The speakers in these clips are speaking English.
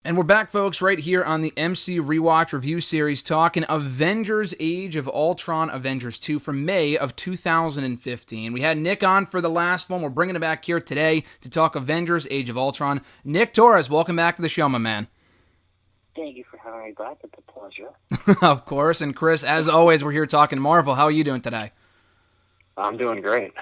And we're back, folks, right here on the MCU Rewatch Review series talking Avengers Age of Ultron Avengers 2 from May of 2015. We had Nick on for the last one. We're bringing it back here today to talk Avengers Age of Ultron. Nick Torres, welcome back to the show, my man. Thank you for having me back. It's a pleasure. Of course. And Chris, as always, we're here talking Marvel. How are you doing today? I'm doing great.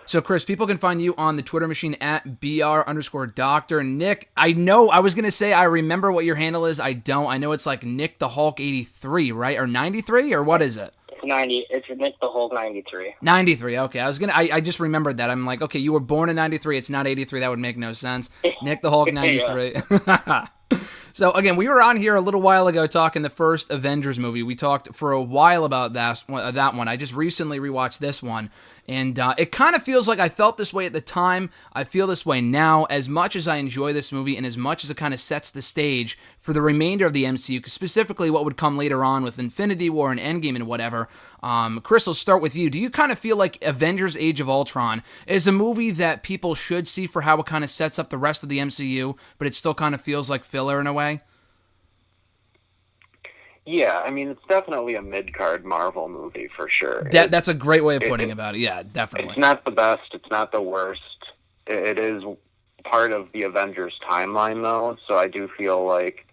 So, Chris, people can find you on the Twitter machine at BR_Doctor. Nick, I know, I was going to say I remember what your handle is. I don't. I know it's like Nick the Hulk 83, right? Or 93? Or what is it? It's 90. It's Nick the Hulk 93. 93, okay. I just remembered that. I'm like, okay, you were born in 93. It's not 83. That would make no sense. Nick the Hulk 93. So, again, we were on here a little while ago talking the first Avengers movie. We talked for a while about that one. I just recently rewatched this one. And it kind of feels like I felt this way at the time. I feel this way now. As much as I enjoy this movie and as much as it kind of sets the stage for the remainder of the MCU, specifically what would come later on with Infinity War and Endgame and whatever, Chris, I'll start with you. Do you kind of feel like Avengers Age of Ultron is a movie that people should see for how it kind of sets up the rest of the MCU, but it still kind of feels like filler in a way? Yeah, I mean, it's definitely a mid-card Marvel movie for sure. That's a great way of putting about it. Yeah, definitely. It's not the best. It's not the worst. It is part of the Avengers timeline, though, so I do feel like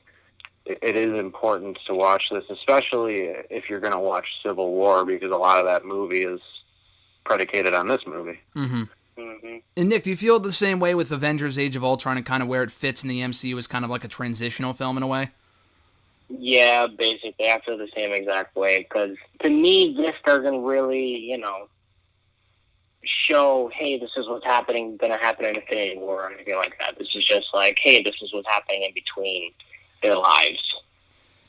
it is important to watch this, especially if you're going to watch Civil War, because a lot of that movie is predicated on this movie. Mm-hmm. Mm-hmm. And Nick, do you feel the same way with Avengers Age of Ultron and kind of where it fits in the MCU as kind of like a transitional film in a way? Yeah, basically, I feel the same exact way. Because to me, this doesn't really, show, hey, this is what's going to happen in Infinity War or anything like that. This is just like, hey, this is what's happening in between their lives.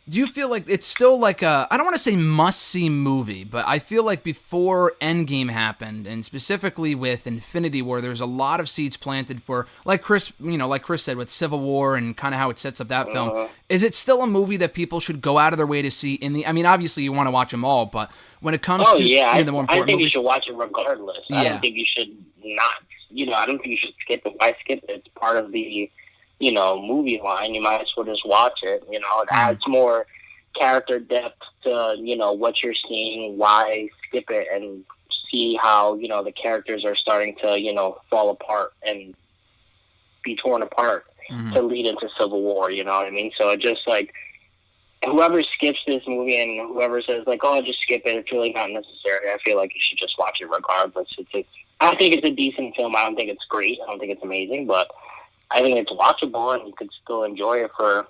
Do you feel like it's still like a, I don't want to say must-see movie, but I feel like before Endgame happened, and specifically with Infinity War, there's a lot of seeds planted for, like Chris said, with Civil War and kind of how it sets up that film. Is it still a movie that people should go out of their way to see I mean, obviously you want to watch them all, but when it comes to the more important I think movies, you should watch it regardless. Yeah. I don't think you should not, I don't think you should skip it. Why skip it? It's part of the movie line. You might as well just watch it. It adds more character depth to, what you're seeing. Why skip it and see how, the characters are starting to, fall apart and be torn apart to lead into Civil War, you know what I mean? So it just like, whoever skips this movie and whoever says like, oh, just skip it, it's really not necessary. I feel like you should just watch it regardless. I think it's a decent film. I don't think it's great. I don't think it's amazing, but I think it's watchable and you could still enjoy it for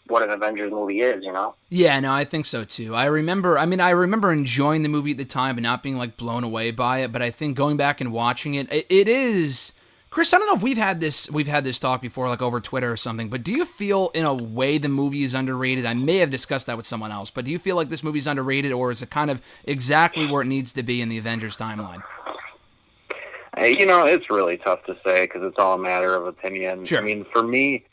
what an Avengers movie is, Yeah, no, I think so too. I remember enjoying the movie at the time but not being like blown away by it, but I think going back and watching it is, Chris, I don't know if we've had this talk before, like over Twitter or something, but do you feel in a way the movie is underrated? I may have discussed that with someone else, but do you feel like this movie's underrated, or is it kind of exactly where it needs to be in the Avengers timeline? It's really tough to say because it's all a matter of opinion. Sure. I mean, for me,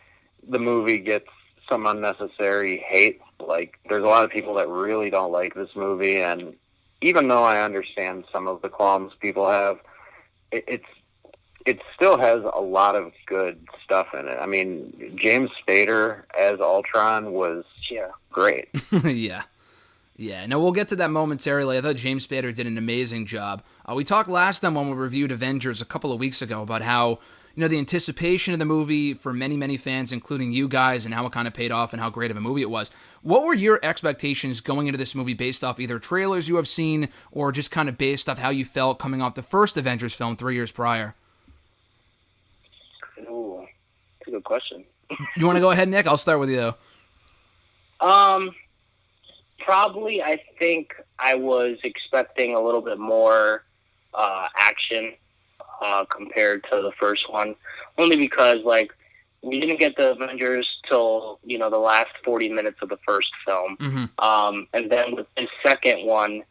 the movie gets some unnecessary hate. Like, there's a lot of people that really don't like this movie, and even though I understand some of the qualms people have, it still has a lot of good stuff in it. I mean, James Spader as Ultron was great. Yeah. Yeah, no, we'll get to that momentarily. I thought James Spader did an amazing job. We talked last time when we reviewed Avengers a couple of weeks ago about how, the anticipation of the movie for many, many fans, including you guys, and how it kind of paid off and how great of a movie it was. What were your expectations going into this movie based off either trailers you have seen or just kind of based off how you felt coming off the first Avengers film 3 years prior? Ooh, that's a good question. You want to go ahead, Nick? I'll start with you, though. Probably, I think I was expecting a little bit more action compared to the first one, only because like we didn't get the Avengers till the last 40 minutes of the first film, and then with the second one,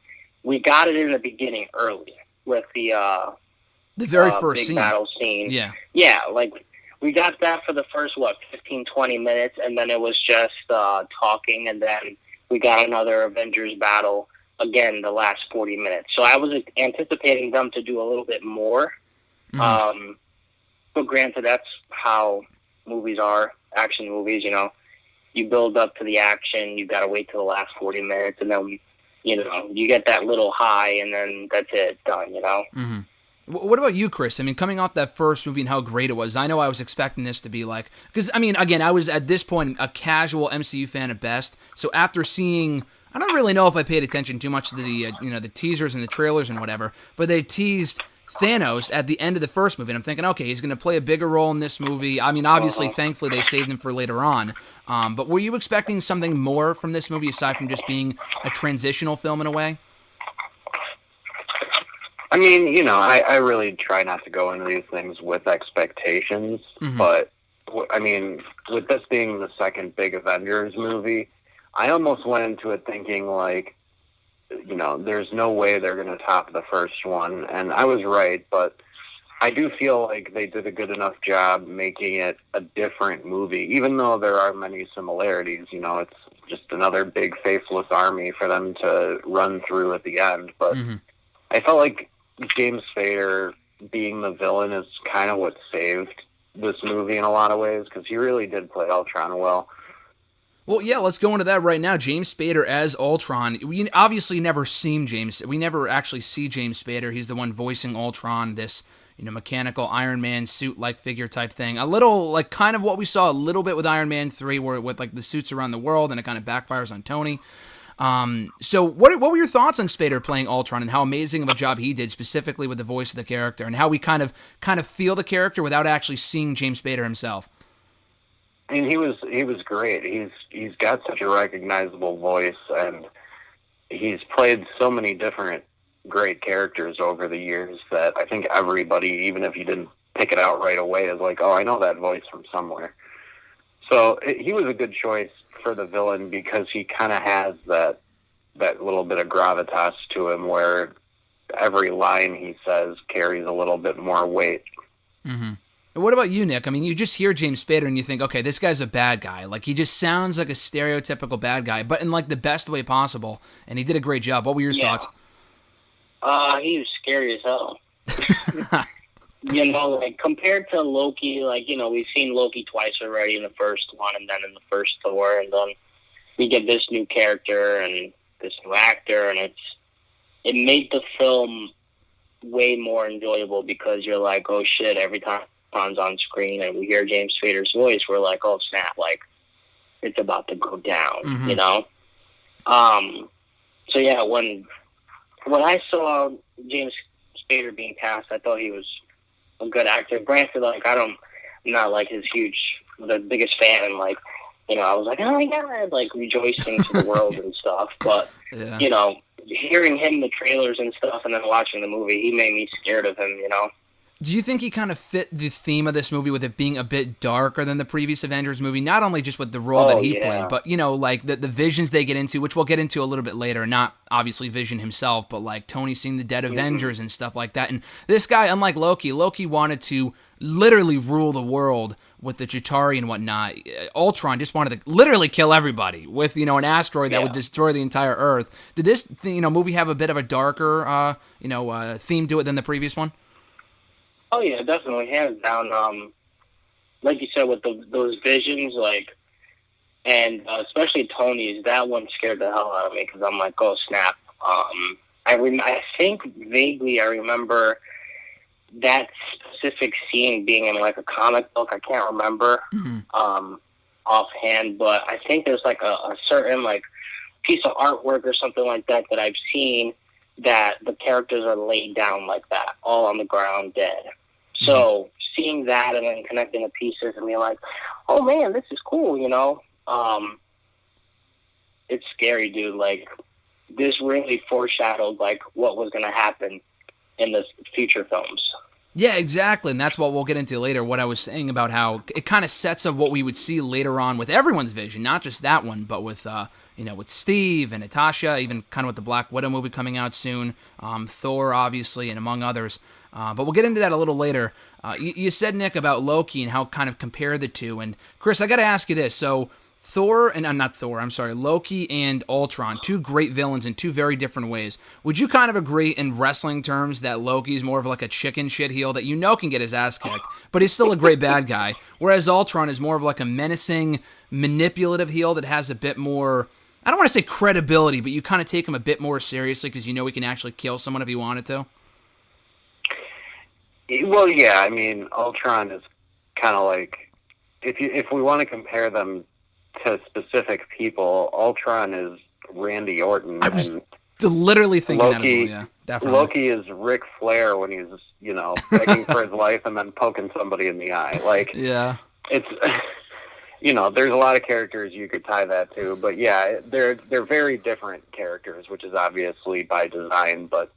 we got it in the beginning early with the very first big scene. Battle scene. Yeah, like we got that for the first 15-20 minutes, and then it was just talking, and then we got another Avengers battle again the last 40 minutes. So I was anticipating them to do a little bit more. But granted, that's how movies are, action movies, you build up to the action. You got to wait till the last 40 minutes, and then you get that little high, and then that's it, done. Mm-hmm. What about you, Chris? I mean, coming off that first movie and how great it was, I know I was expecting this to be like, because I mean, again, I was at this point a casual MCU fan at best. So after seeing, I don't really know if I paid attention too much to the the teasers and the trailers and whatever, but they teased Thanos at the end of the first movie, and I'm thinking, okay, he's going to play a bigger role in this movie. I mean, obviously, thankfully, they saved him for later on. But were you expecting something more from this movie aside from just being a transitional film in a way? I mean, I really try not to go into these things with expectations, but, I mean, with this being the second big Avengers movie, I almost went into it thinking, like, there's no way they're going to top the first one, and I was right, but I do feel like they did a good enough job making it a different movie, even though there are many similarities. It's just another big faceless army for them to run through at the end, but I felt like James Spader being the villain is kind of what saved this movie in a lot of ways, because he really did play Ultron well. Well, yeah, let's go into that right now. James Spader as Ultron. We obviously never seen James. We never actually see James Spader. He's the one voicing Ultron, this mechanical Iron Man suit-like figure type thing. A little like kind of what we saw a little bit with Iron Man 3, where with like the suits around the world, and it kind of backfires on Tony. So what were your thoughts on Spader playing Ultron and how amazing of a job he did specifically with the voice of the character and how we kind of feel the character without actually seeing James Spader himself? I mean, he was great. He's got such a recognizable voice, and he's played so many different great characters over the years that I think everybody, even if you didn't pick it out right away, is like, oh, I know that voice from somewhere. So he was a good choice for the villain because he kind of has that little bit of gravitas to him where every line he says carries a little bit more weight. Mm-hmm. What about you, Nick? I mean, you just hear James Spader and you think, okay, this guy's a bad guy. Like, he just sounds like a stereotypical bad guy, but in, like, the best way possible, and he did a great job. What were your thoughts? He was scary as hell. Like, compared to Loki, like, we've seen Loki twice already in the first one and then in the first Thor, and then we get this new character and this new actor, and it made the film way more enjoyable because you're like, oh, shit, every time on screen and we hear James Spader's voice, we're like, oh snap, like it's about to go down, So yeah, when I saw James Spader being cast, I thought he was a good actor. Granted, like I'm not like the biggest fan, and like I was like, oh my god, like rejoicing to the world and stuff. But hearing him in the trailers and stuff, and then watching the movie, he made me scared of him. Do you think he kind of fit the theme of this movie with it being a bit darker than the previous Avengers movie? Not only just with the role that he played, but, like the visions they get into, which we'll get into a little bit later. Not obviously Vision himself, but like Tony seeing the dead Avengers and stuff like that. And this guy, unlike Loki wanted to literally rule the world with the Chitauri and whatnot. Ultron just wanted to literally kill everybody with, an asteroid that would destroy the entire Earth. Did this, movie have a bit of a darker, theme to it than the previous one? Oh yeah, definitely, hands down. Like you said, with those visions, like, and especially Tony's, that one scared the hell out of me because I'm like, oh snap. I think vaguely I remember that specific scene being in like a comic book. I can't remember offhand, but I think there's like a certain like piece of artwork or something like that I've seen that the characters are laid down like that, all on the ground dead. So seeing that and then connecting the pieces and being like, oh man, this is cool, it's scary, dude. Like, this really foreshadowed like what was going to happen in the future films. Yeah, exactly, and that's what we'll get into later, what I was saying about how it kind of sets up what we would see later on with everyone's vision, not just that one, but with, with Steve and Natasha, even kind of with the Black Widow movie coming out soon, Thor, obviously, and among others. But we'll get into that a little later. You said, Nick, about Loki and how kind of compare the two, and Chris, I got to ask you this. So Loki and Ultron, two great villains in two very different ways. Would you kind of agree in wrestling terms that Loki's more of like a chicken shit heel that can get his ass kicked, but he's still a great bad guy, whereas Ultron is more of like a menacing, manipulative heel that has a bit more, I don't want to say credibility, but you kind of take him a bit more seriously because he can actually kill someone if he wanted to? Well, yeah, I mean, Ultron is kind of like, if we want to compare them to specific people, Ultron is Randy Orton. I was literally thinking that as well, yeah, definitely. Loki is Ric Flair when he's, begging for his life and then poking somebody in the eye. Like, yeah, it's, there's a lot of characters you could tie that to, but yeah, they're very different characters, which is obviously by design, but,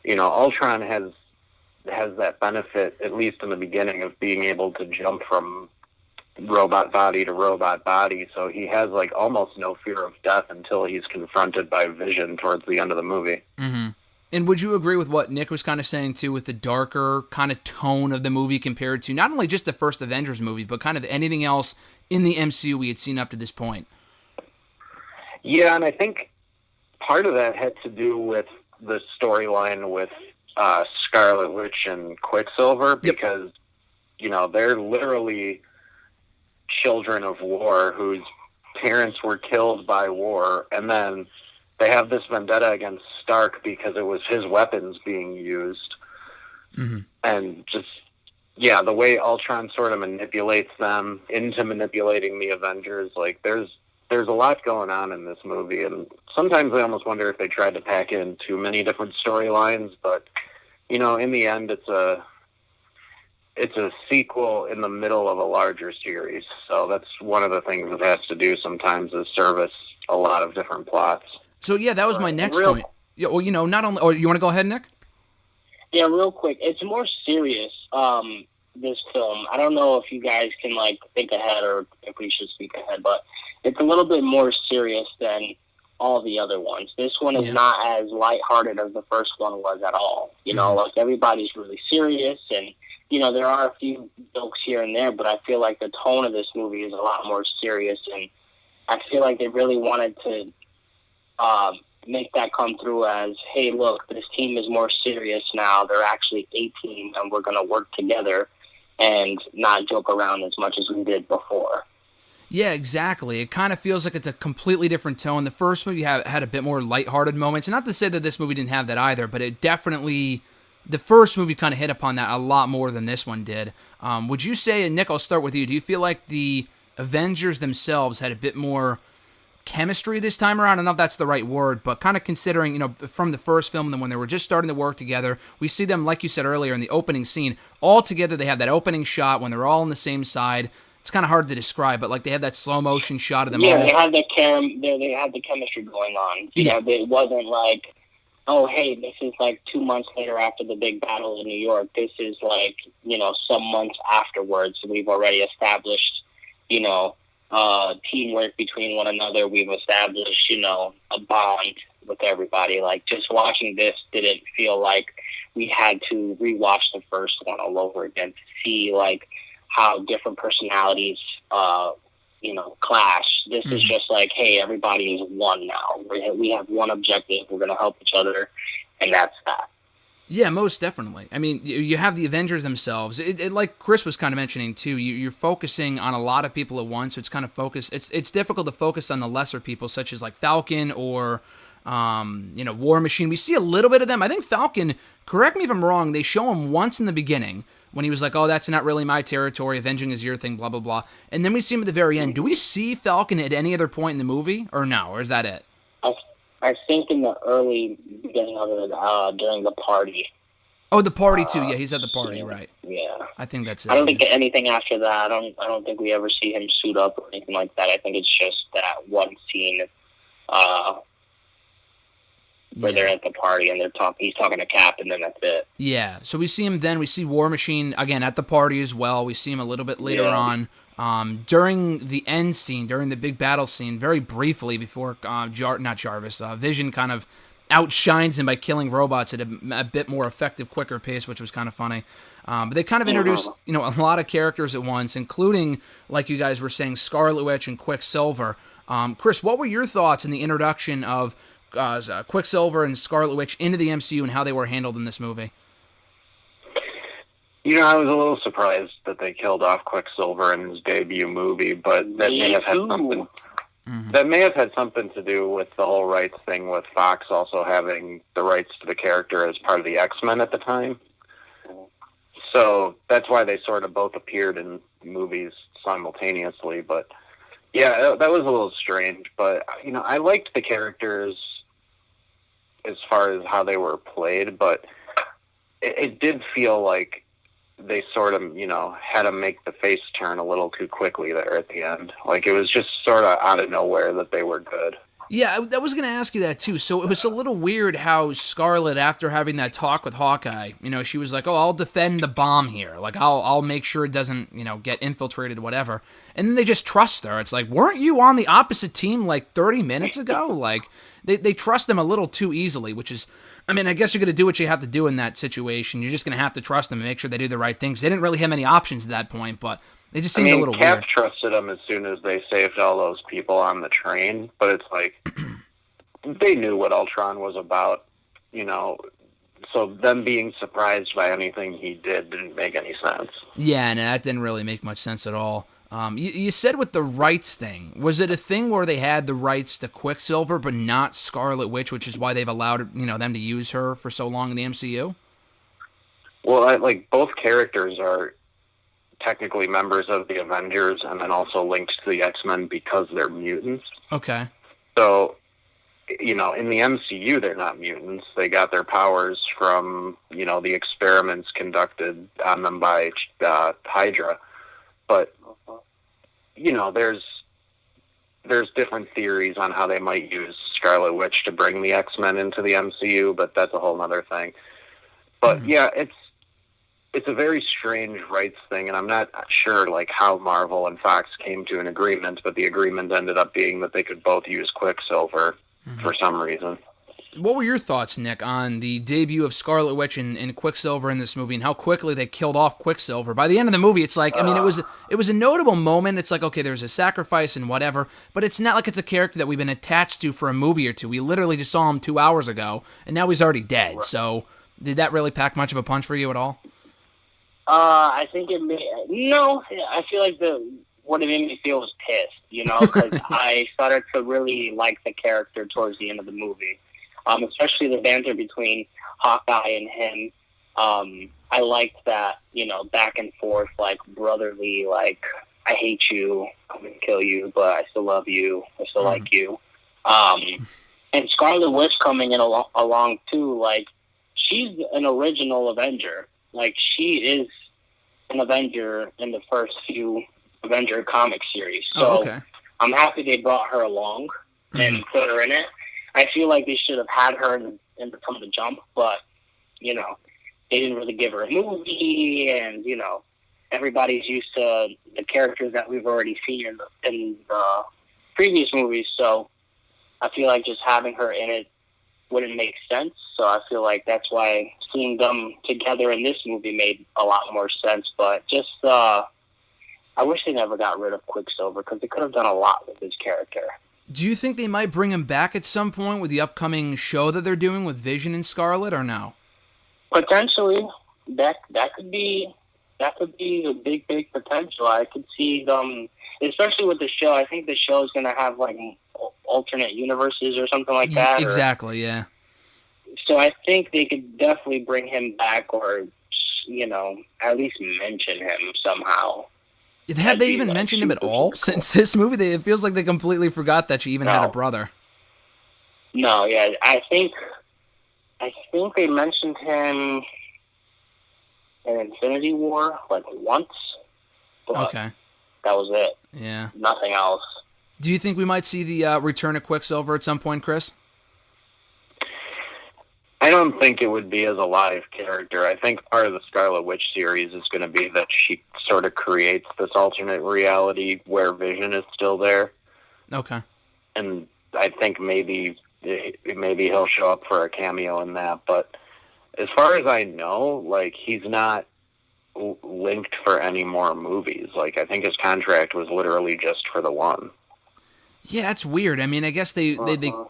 Ultron has that benefit, at least in the beginning, of being able to jump from robot body to robot body, so he has like almost no fear of death until he's confronted by Vision towards the end of the movie. Mm-hmm. And would you agree with what Nick was kind of saying too, with the darker kind of tone of the movie compared to not only just the first Avengers movie, but kind of anything else in the MCU we had seen up to this point? Yeah, and I think part of that had to do with the storyline with Scarlet Witch and Quicksilver, because they're literally children of war whose parents were killed by war, and then they have this vendetta against Stark because it was his weapons being used. Mm-hmm. And just, the way Ultron sort of manipulates them into manipulating the Avengers, like there's a lot going on in this movie, and sometimes I almost wonder if they tried to pack in too many different storylines, but in the end it's a sequel in the middle of a larger series. So that's one of the things it has to do sometimes, is service a lot of different plots. So yeah, that was my next point. Yeah, well, not only. Oh, you want to go ahead, Nick? Yeah, real quick. It's more serious. This film. I don't know if you guys can think ahead or if we should speak ahead, but it's a little bit more serious than all the other ones. This one is not as lighthearted as the first one was at all. Everybody's really serious, and there are a few jokes here and there, but I feel like the tone of this movie is a lot more serious, and I feel like they really wanted to make that come through as, hey, look, this team is more serious now. They're actually a team, and we're going to work together and not joke around as much as we did before. Yeah, exactly. It kind of feels like it's a completely different tone. The first movie had a bit more lighthearted moments, and not to say that this movie didn't have that either, but it definitely... The first movie kind of hit upon that a lot more than this one did. Would you say, and Nick, I'll start with you, do you feel like the Avengers themselves had a bit more chemistry this time around? I don't know if that's the right word, but kind of considering, from the first film, and when they were just starting to work together, we see them, like you said earlier, in the opening scene, all together. They have that opening shot when they're all on the same side. It's kind of hard to describe, but they had that slow motion shot of them all. Yeah, they had the chemistry going on. It wasn't like, oh, hey, this is 2 months later after the big battle in New York. This is some months afterwards. We've already established, teamwork between one another. We've established, a bond with everybody. Just watching this didn't feel like we had to rewatch the first one all over again to see, how different personalities, clash. This is just hey, everybody is one now. We have one objective. We're going to help each other, and that's that. Yeah, most definitely. I mean, you have the Avengers themselves. It like Chris was kind of mentioning too. You're focusing on a lot of people at once. So it's kind of focused. It's difficult to focus on the lesser people, such as Falcon or War Machine. We see a little bit of them. I think Falcon. Correct me if I'm wrong. They show him once in the beginning when he was like, "Oh, that's not really my territory. Avenging is your thing." Blah blah blah. And then we see him at the very end. Do we see Falcon at any other point in the movie, or no? Or is that it? I think in the early beginning of it, during the party. Oh, the party too. Yeah, he's at the party, right? Yeah. I think that's it. I don't think anything after that. I don't think we ever see him suit up or anything like that. I think it's just that one scene where they're at the party and he's talking to Cap, and then that's it. Yeah. So we see him then. We see War Machine again at the party as well. We see him a little bit later on. During the end scene, during the big battle scene, very briefly before Vision kind of outshines him by killing robots at a bit more effective, quicker pace, which was kind of funny. But they kind of introduced, a lot of characters at once, including, like you guys were saying, Scarlet Witch and Quicksilver. Chris, what were your thoughts in the introduction of Quicksilver and Scarlet Witch into the MCU and how they were handled in this movie? I was a little surprised that they killed off Quicksilver in his debut movie, but that may have had something. Mm-hmm. That may have had something to do with the whole rights thing, with Fox also having the rights to the character as part of the X-Men at the time. So that's why they sort of both appeared in movies simultaneously. But yeah, that was a little strange. But I liked the characters as far as how they were played, but it did feel like they sort of, had to make the face turn a little too quickly there at the end. Like, it was just sort of out of nowhere that they were good. Yeah, I was going to ask you that, too. So it was a little weird how Scarlet, after having that talk with Hawkeye, she was like, oh, I'll defend the bomb here. Like, I'll make sure it doesn't, get infiltrated, whatever. And then they just trust her. It's like, weren't you on the opposite team like 30 minutes ago? Like, they trust them a little too easily, which is... I guess you're going to do what you have to do in that situation. You're just going to have to trust them and make sure they do the right things. They didn't really have many options at that point, but they just seemed a little Cap weird. Trusted them as soon as they saved all those people on the train, but it's like they knew what Ultron was about, so them being surprised by anything he didn't make any sense. Yeah, and that didn't really make much sense at all. You said with the rights thing, was it a thing where they had the rights to Quicksilver but not Scarlet Witch, which is why they've allowed them to use her for so long in the MCU? Well, both characters are technically members of the Avengers and then also linked to the X-Men because they're mutants. Okay. So, in the MCU, they're not mutants. They got their powers from, the experiments conducted on them by Hydra. But there's different theories on how they might use Scarlet Witch to bring the X-Men into the MCU, but that's a whole other thing. But yeah, it's a very strange rights thing, and I'm not sure how Marvel and Fox came to an agreement, but the agreement ended up being that they could both use Quicksilver for some reason. What were your thoughts, Nick, on the debut of Scarlet Witch and Quicksilver in this movie, and how quickly they killed off Quicksilver? By the end of the movie, it's like, it was a notable moment. It's like, okay, there's a sacrifice and whatever, but it's not like it's a character that we've been attached to for a movie or two. We literally just saw him 2 hours ago, and now he's already dead. Right. So, did that really pack much of a punch for you at all? I think it made... No, I feel like what it made me feel was pissed, because I started to really like the character towards the end of the movie. Especially the banter between Hawkeye and him. I liked that, back and forth, brotherly, I hate you, I'm going to kill you, but I still love you, I still like you. And Scarlet Witch coming in along too, she's an original Avenger. She is an Avenger in the first few Avenger comic series. So I'm happy they brought her along and put her in it. I feel like they should have had her from the jump, but, they didn't really give her a movie, and, everybody's used to the characters that we've already seen in the previous movies, so I feel like just having her in it wouldn't make sense, so I feel like that's why seeing them together in this movie made a lot more sense, but just, I wish they never got rid of Quicksilver, because they could have done a lot with his character. Do you think they might bring him back at some point with the upcoming show that they're doing with Vision and Scarlet, or no? Potentially. That could be a big potential. I could see them, especially with the show. I think the show is going to have alternate universes or something like that. Exactly, yeah. So I think they could definitely bring him back, or at least mention him somehow. Have they even mentioned him at all since this movie? It feels like they completely forgot that she even had a brother. No, yeah, I think they mentioned him in Infinity War once. But that was it. Yeah, nothing else. Do you think we might see the return of Quicksilver at some point, Chris? I don't think it would be as a live character. I think part of the Scarlet Witch series is going to be that she sort of creates this alternate reality where Vision is still there. Okay. And I think maybe he'll show up for a cameo in that. But as far as I know, he's not linked for any more movies. Like, I think his contract was literally just for the one. Yeah, that's weird. I mean, I guess they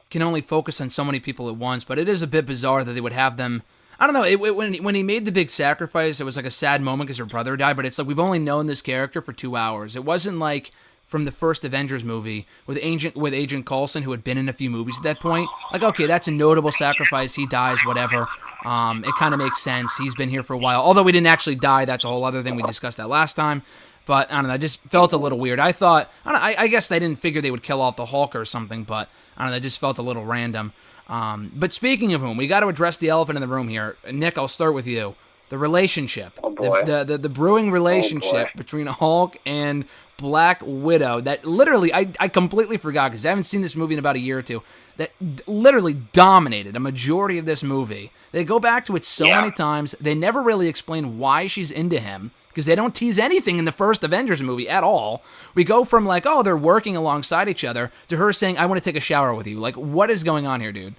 can only focus on so many people at once, but it is a bit bizarre that they would have them. I don't know. When he made the big sacrifice, it was like a sad moment because her brother died. But it's like we've only known this character for 2 hours. It wasn't like from the first Avengers movie with Agent Coulson, who had been in a few movies at that point. Like, okay, that's a notable sacrifice. He dies, whatever. It kind of makes sense. He's been here for a while. Although we didn't actually die, that's a whole other thing. We discussed that last time. But I don't know. I just felt a little weird. I thought, I guess they didn't figure they would kill off the Hulk or something. But I don't know. It just felt a little random. But speaking of whom, we got to address the elephant in the room here. Nick, I'll start with you. The relationship, the brewing relationship between Hulk and Black Widow that literally, I completely forgot because I haven't seen this movie in about a year or two, that literally dominated a majority of this movie. They go back to it so many times. They never really explain why she's into him because they don't tease anything in the first Avengers movie at all. We go from like, oh, they're working alongside each other to her saying, I want to take a shower with you. Like, what is going on here, dude?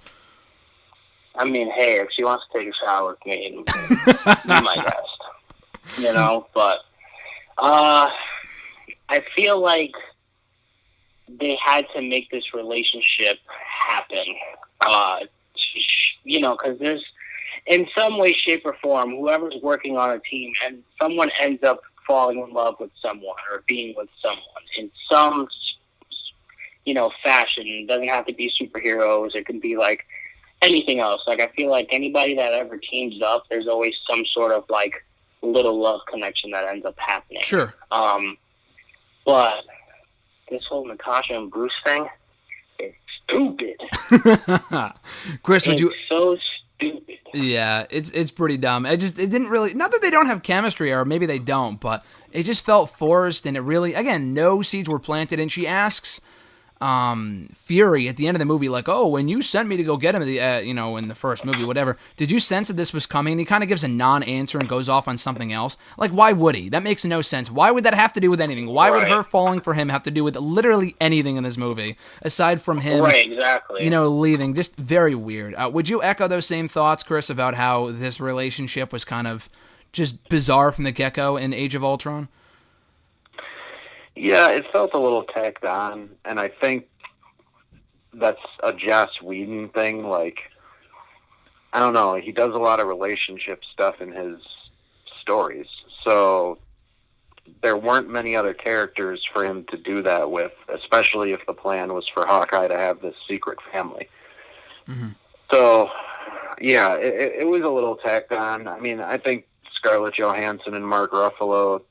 I mean, hey, if she wants to take a shower with me, be my guest. You know, but I feel like they had to make this relationship happen. You know, because there's, in some way, shape, or form, whoever's working on a team, and someone ends up falling in love with someone or being with someone in some, you know, fashion. It doesn't have to be superheroes. It can be like anything else. Like, I feel like anybody that ever teams up, there's always some sort of like little love connection that ends up happening. Sure. But this whole Natasha and Bruce thing is stupid. Chris, would you? It's so stupid. Yeah, it's pretty dumb. It didn't really. Not that they don't have chemistry, or maybe they don't, but it just felt forced, and it really, again, no seeds were planted. And she asks Fury at the end of the movie, like, oh, when you sent me to go get him, you know, in the first movie, whatever, did you sense that this was coming? And he kind of gives a non-answer and goes off on something else. Like, why would he? That makes no sense. Why would that have to do with anything? Why would her falling for him have to do with literally anything in this movie, aside from him, exactly, you know, leaving? Just very weird. Would you echo those same thoughts, Chris, about how this relationship was kind of just bizarre from the get-go in Age of Ultron? Yeah, it felt a little tacked on, and I think that's a Joss Whedon thing. Like, I don't know, he does a lot of relationship stuff in his stories, so there weren't many other characters for him to do that with, especially if the plan was for Hawkeye to have this secret family. Mm-hmm. So, yeah, it was a little tacked on. I mean, I think Scarlett Johansson and Mark Ruffalo,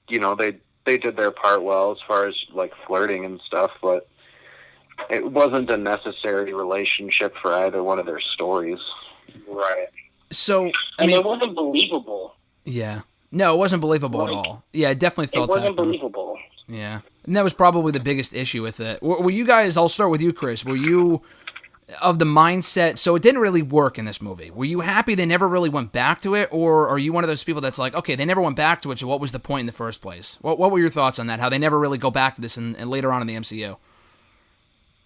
you know, they did their part well as far as like flirting and stuff, but it wasn't a necessary relationship for either one of their stories. Right. So, I mean, it wasn't believable. Yeah. No, it wasn't believable at all. Yeah, it definitely felt it wasn't believable. Yeah. And that was probably the biggest issue with it. Were you guys, I'll start with you, Chris, were you of the mindset, so it didn't really work in this movie. Were you happy they never really went back to it, or are you one of those people that's like, okay, they never went back to it, so what was the point in the first place? What were your thoughts on that, how they never really go back to this and later on in the MCU?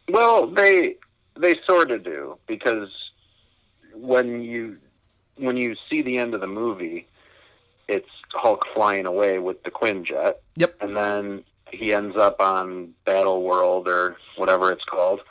Well, they sort of do, because when you see the end of the movie, it's Hulk flying away with the Quinjet. Yep. And then he ends up on Battle World or whatever it's called.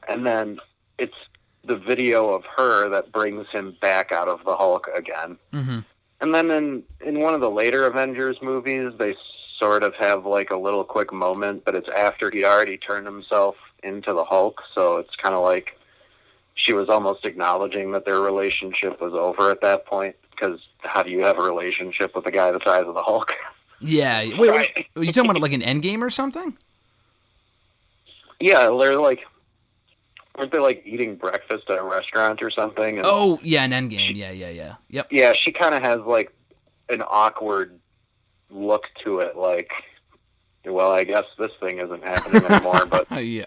And then it's the video of her that brings him back out of the Hulk again. Mm-hmm. And then in one of the later Avengers movies, they sort of have like a little quick moment, but it's after he already turned himself into the Hulk. So it's kind of like she was almost acknowledging that their relationship was over at that point, because how do you have a relationship with a guy the size of the Hulk? Yeah. Wait, are you talking about like an Endgame or something? Yeah, they're like, weren't they like eating breakfast at a restaurant or something? And oh, yeah, an Endgame. Yeah. Yep. Yeah, she kind of has like an awkward look to it, like, well, I guess this thing isn't happening anymore, but yeah.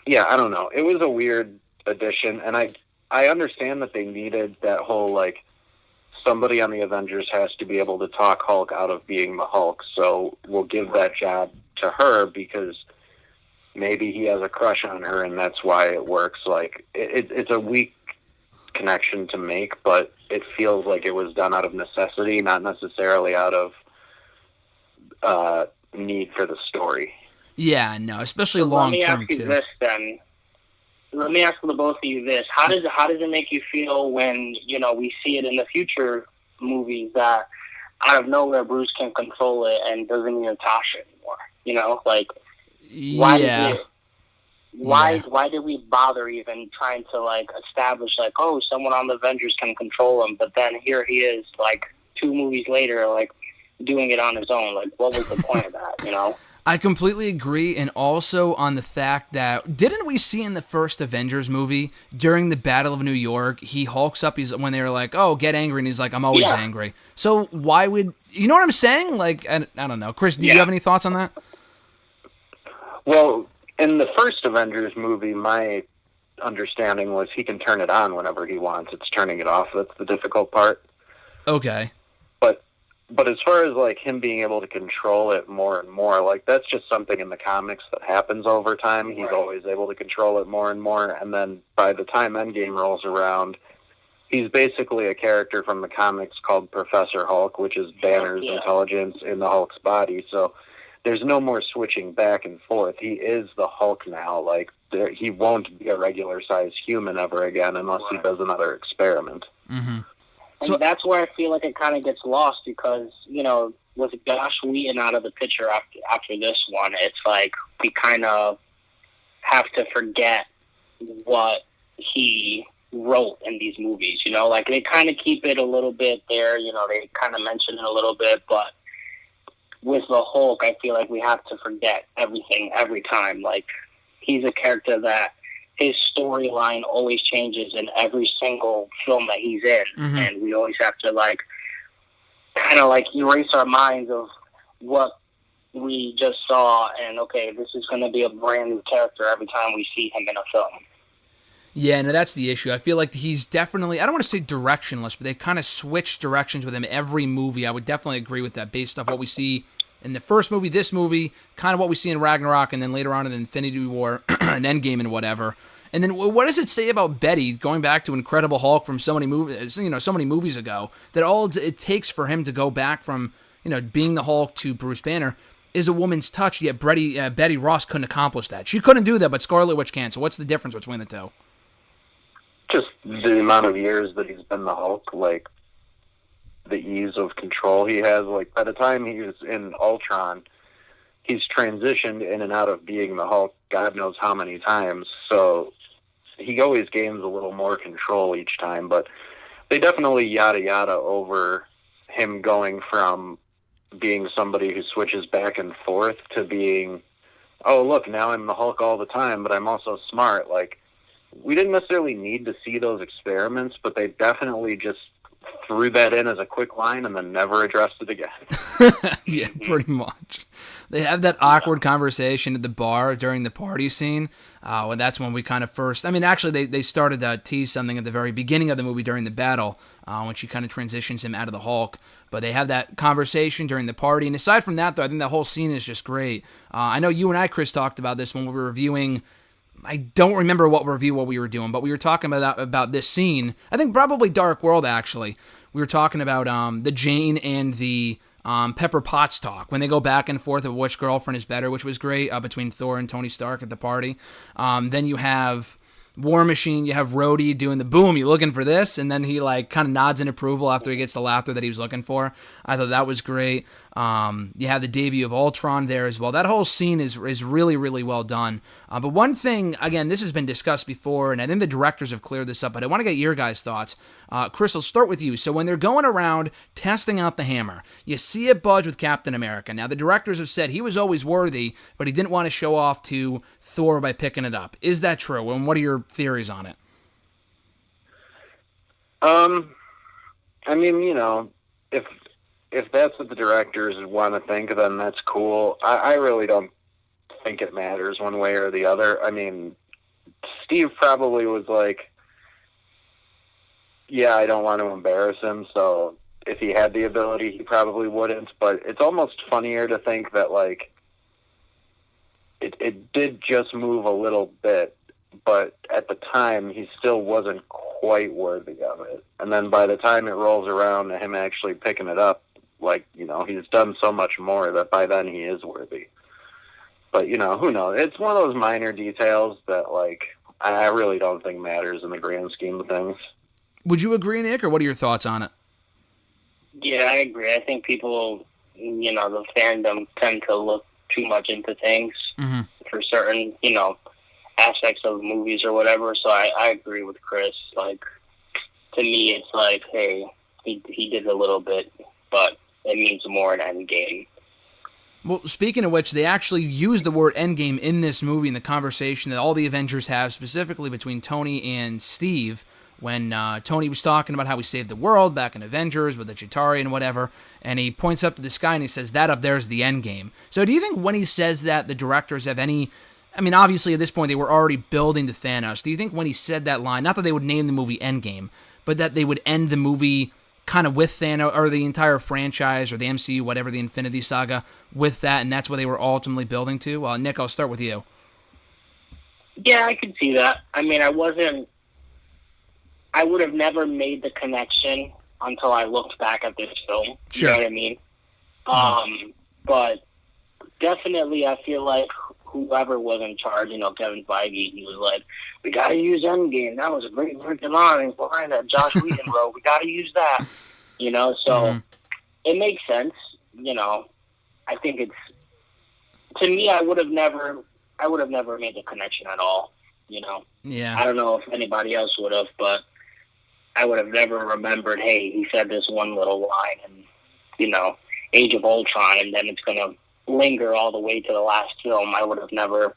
Yeah, I don't know. It was a weird addition, and I understand that they needed that whole, like, somebody on the Avengers has to be able to talk Hulk out of being the Hulk, so we'll give that job to her because maybe he has a crush on her, and that's why it works. Like, it's a weak connection to make, but it feels like it was done out of necessity, not necessarily out of need for the story. Yeah, no, especially long term too. Let me ask you this then. Let me ask the both of you this: how does it make you feel when we see it in the future movies that out of nowhere Bruce can control it and doesn't need Natasha anymore? Why did we bother even trying to establish someone on the Avengers can control him, but then here he is 2 movies later doing it on his own? What was the point of that? I completely agree, and also on the fact that didn't we see in the first Avengers movie during the Battle of New York, he hulks up, when they were like, "Oh, get angry," and he's like, "I'm always angry." So why would you know what I'm saying? I don't know, Chris. Do you have any thoughts on that? Well, in the first Avengers movie, my understanding was he can turn it on whenever he wants. It's turning it off that's the difficult part. Okay. But as far as him being able to control it more and more, that's just something in the comics that happens over time. He's always able to control it more and more, and then by the time Endgame rolls around, he's basically a character from the comics called Professor Hulk, which is Banner's intelligence in the Hulk's body. So there's no more switching back and forth. He is the Hulk now. He won't be a regular-sized human ever again unless he does another experiment. Mm-hmm. And that's where I feel like it kind of gets lost because, with Josh Whedon out of the picture after this one, it's we kind of have to forget what he wrote in these movies, they kind of keep it a little bit there, they kind of mention it a little bit, but with the Hulk, I feel like we have to forget everything every time. He's a character that his storyline always changes in every single film that he's in. Mm-hmm. And we always have to kind of erase our minds of what we just saw and okay, this is going to be a brand new character every time we see him in a film. Yeah, no, that's the issue. I feel like he's definitely, I don't want to say directionless, but they kind of switch directions with him every movie. I would definitely agree with that based off what we see in the first movie, this movie, kind of what we see in Ragnarok, and then later on in Infinity War and Endgame and whatever. And then what does it say about Betty, going back to Incredible Hulk from so many movies, so many movies ago, that all it takes for him to go back from, being the Hulk to Bruce Banner is a woman's touch, yet Betty Ross couldn't accomplish that. She couldn't do that, but Scarlet Witch can. So what's the difference between the two? Just the amount of years that he's been the Hulk, the ease of control he has. By the time he was in Ultron, he's transitioned in and out of being the Hulk God knows how many times. So he always gains a little more control each time. But they definitely yada yada over him going from being somebody who switches back and forth to being, oh, look, now I'm the Hulk all the time, but I'm also smart. We didn't necessarily need to see those experiments, but they definitely just threw that in as a quick line and then never addressed it again. Yeah, pretty much. They have that awkward conversation at the bar during the party scene. And that's when we kind of first... actually, they started to tease something at the very beginning of the movie during the battle, when she kind of transitions him out of the Hulk. But they have that conversation during the party. And aside from that, though, I think the whole scene is just great. I know you and I, Chris, talked about this when we were reviewing... I don't remember what we were doing, but we were talking about this scene. I think probably Dark World, actually. We were talking about the Jane and the Pepper Potts talk, when they go back and forth of which girlfriend is better, which was great, between Thor and Tony Stark at the party. Then you have War Machine, you have Rhodey doing the boom, you looking for this? And then he kind of nods in approval after he gets the laughter that he was looking for. I thought that was great. You have the debut of Ultron there as well. That whole scene is really, really well done. But one thing, again, this has been discussed before, and I think the directors have cleared this up, but I want to get your guys' thoughts. Chris, I'll start with you. So when they're going around testing out the hammer, you see it budge with Captain America. Now, the directors have said he was always worthy, but he didn't want to show off to Thor by picking it up. Is that true? And what are your theories on it? If that's what the directors want to think, then that's cool. I really don't think it matters one way or the other. Steve probably was like, yeah, I don't want to embarrass him, so if he had the ability, he probably wouldn't. But it's almost funnier to think that, it did just move a little bit, but at the time, he still wasn't quite worthy of it. And then by the time it rolls around to him actually picking it up, like, you know, he's done so much more that by then he is worthy. But, you know, who knows? It's one of those minor details that, like, I really don't think matters in the grand scheme of things. Would you agree, Nick, or what are your thoughts on it? Yeah, I agree. I think people, you know, the fandom tend to look too much into things for certain, you know, aspects of movies or whatever. So I agree with Chris. Like, to me, it's like, hey, he did a little bit, but it means more in Endgame. Well, speaking of which, they actually use the word Endgame in this movie in the conversation that all the Avengers have, specifically between Tony and Steve, when Tony was talking about how he saved the world back in Avengers with the Chitauri and whatever, and he points up to the sky and he says, that up there is the Endgame. So do you think when he says that, the directors have any... I mean, obviously at this point they were already building to Thanos. Do you think when he said that line, not that they would name the movie Endgame, but that they would end the movie kind of with Thanos, or the entire franchise, or the MCU, whatever, the Infinity Saga, with that, and that's what they were ultimately building to? Nick, I'll start with you. Yeah, I could see that. I mean, I would have never made the connection until I looked back at this film. Sure. You know what I mean? But definitely I feel like whoever was in charge, you know, Kevin Feige, he was like, we got to use Endgame. That was a great freaking line behind that Josh Whedon wrote. We got to use that. You know, so it makes sense. You know, I think it's, to me, I would have never made the connection at all. You know? Yeah. I don't know if anybody else would have, but I would have never remembered, hey, he said this one little line and, you know, Age of Ultron, and then it's going to linger all the way to the last film. I would have never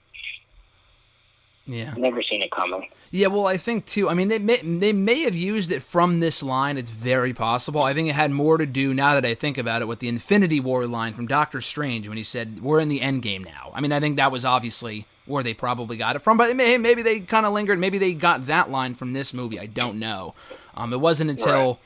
seen it coming. Yeah, well, I think too. I mean, they may have used it from this line. It's very possible. I think it had more to do, now that I think about it, with the Infinity War line from Doctor Strange when he said, "We're in the Endgame now." I mean, I think that was obviously where they probably got it from. But maybe they kind of lingered. Maybe they got that line from this movie. I don't know. It wasn't until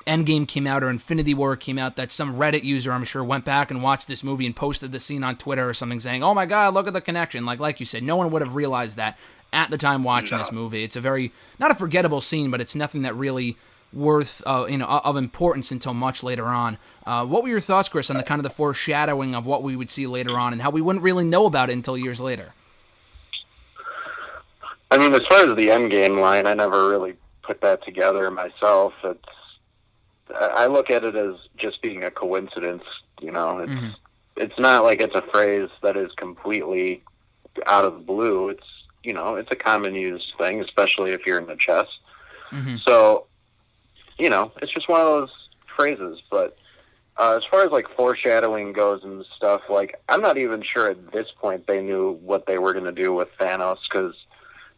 Endgame came out or Infinity War came out that some Reddit user, I'm sure, went back and watched this movie and posted the scene on Twitter or something saying, oh my god, look at the connection. Like you said, no one would have realized that at the time watching this movie. It's a very, not a forgettable scene, but it's nothing that really worth, of importance until much later on. What were your thoughts, Chris, on the kind of the foreshadowing of what we would see later on and how we wouldn't really know about it until years later? I mean, as far as the Endgame line, I never really put that together myself. I look at it as just being a coincidence, you know. It's not like it's a phrase that is completely out of the blue. It's, you know, it's a common used thing, especially if you're in the chess. So, you know, it's just one of those phrases. But as far as, like, foreshadowing goes and stuff, like, I'm not even sure at this point they knew what they were going to do with Thanos, because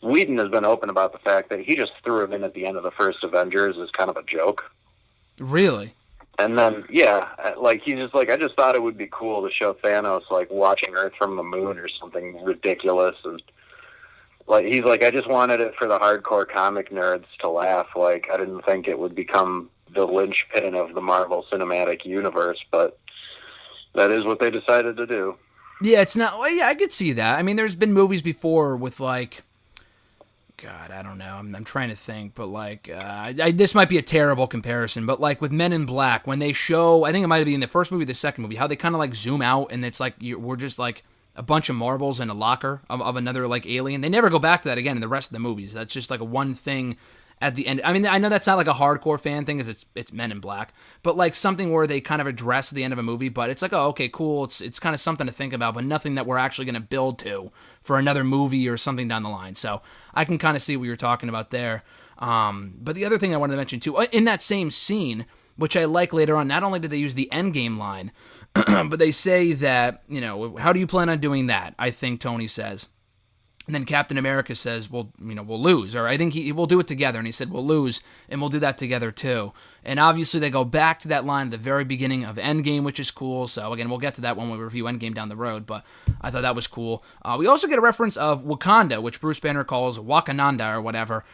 Whedon has been open about the fact that he just threw him in at the end of the first Avengers as kind of a joke. Really? And then, yeah, like, he's just like, I just thought it would be cool to show Thanos, like, watching Earth from the moon or something ridiculous. And, like, he's like, I just wanted it for the hardcore comic nerds to laugh. Like, I didn't think it would become the linchpin of the Marvel Cinematic Universe, but that is what they decided to do. Yeah, it's not, well, yeah, I could see that. I mean, there's been movies before with, like, God, I don't know. I'm trying to think, but like, this might be a terrible comparison, but like with Men in Black, when they show, I think it might be in the first movie, the second movie, how they kind of like zoom out and it's like we're just like a bunch of marbles in a locker of another like alien. They never go back to that again in the rest of the movies. That's just like a one thing at the end. I mean, I know that's not like a hardcore fan thing, because it's Men in Black, but like something where they kind of address the end of a movie, but it's like, oh, okay, cool. It's kind of something to think about, but nothing that we're actually going to build to for another movie or something down the line. So I can kind of see what you're talking about there. But the other thing I wanted to mention too, in that same scene, which I like later on, not only did they use the Endgame line, but they say that, you know, how do you plan on doing that? I think Tony says. And then Captain America says, well, you know, we'll lose. Or I think we'll do it together. And he said, we'll lose, and we'll do that together too. And obviously they go back to that line at the very beginning of Endgame, which is cool. So again, we'll get to that when we review Endgame down the road, but I thought that was cool. We also get a reference of Wakanda, which Bruce Banner calls Wakananda or whatever.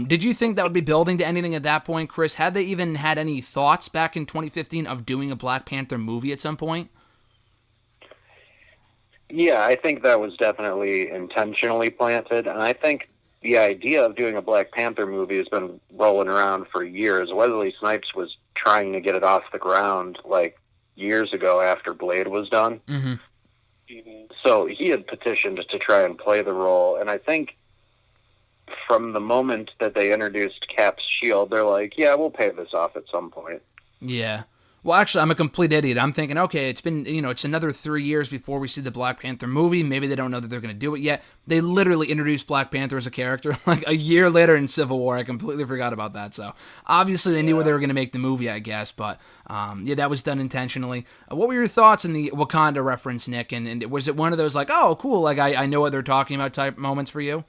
Did you think that would be building to anything at that point, Chris? Had they even had any thoughts back in 2015 of doing a Black Panther movie at some point? Yeah, I think that was definitely intentionally planted, and I think the idea of doing a Black Panther movie has been rolling around for years. Wesley Snipes was trying to get it off the ground like years ago after Blade was done. Mm-hmm. So he had petitioned to try and play the role, and I think from the moment that they introduced Cap's shield, they're like, yeah, we'll pay this off at some point. Yeah. Well, actually, I'm a complete idiot. I'm thinking, okay, it's been, it's another 3 years before we see the Black Panther movie. Maybe they don't know that they're going to do it yet. They literally introduced Black Panther as a character like a year later in Civil War. I completely forgot about that. So obviously they knew where they were going to make the movie, I guess. But yeah, that was done intentionally. What were your thoughts on the Wakanda reference, Nick? And was it one of those like, oh, cool, like I know what they're talking about type moments for you?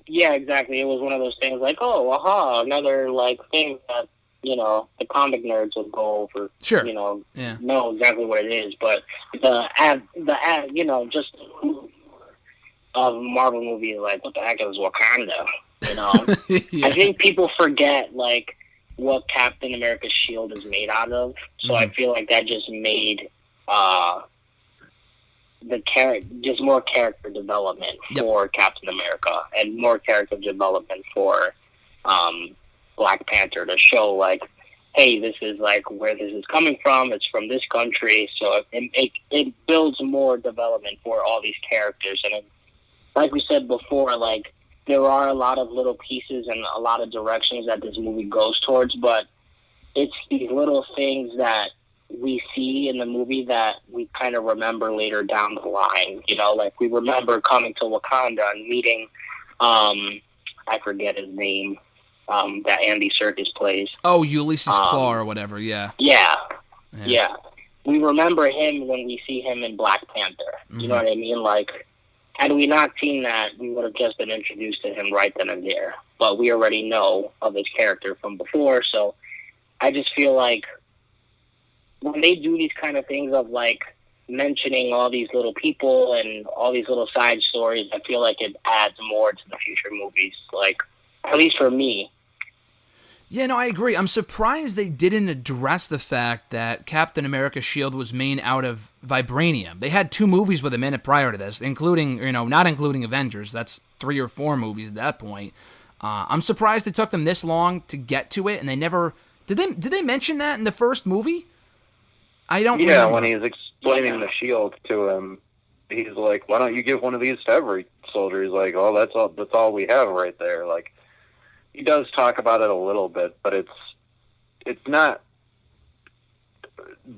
Yeah, exactly. It was one of those things like, oh, aha, another like thing that, the comic nerds would go over. Sure. Know exactly what it is. But just a Marvel movie, like, what the heck is Wakanda? Yeah. I think people forget, like, what Captain America's shield is made out of. So I feel like that just made just more character development for Captain America and more character development for Black Panther to show, like, hey, this is like where this is coming from. It's from this country, so it builds more development for all these characters. And like we said before, like, there are a lot of little pieces and a lot of directions that this movie goes towards, but it's these little things that we see in the movie that we kind of remember later down the line. Like, we remember coming to Wakanda and meeting, I forget his name, that Andy Serkis plays. Oh, Ulysses Claw or whatever, yeah. Yeah. We remember him when we see him in Black Panther. You know what I mean? Like, had we not seen that, we would have just been introduced to him right then and there. But we already know of his character from before, so I just feel like when they do these kind of things of, like, mentioning all these little people and all these little side stories, I feel like it adds more to the future movies, like, at least for me. Yeah, no, I agree. I'm surprised they didn't address the fact that Captain America's shield was made out of vibranium. They had 2 movies with him in it prior to this, including, not including Avengers. That's 3 or 4 movies at that point. I'm surprised it took them this long to get to it, and they never... Did they mention that in the first movie? I don't remember. Yeah, when he's explaining the shield to him, he's like, why don't you give one of these to every soldier? He's like, oh, that's all we have right there. Like, he does talk about it a little bit, but it's not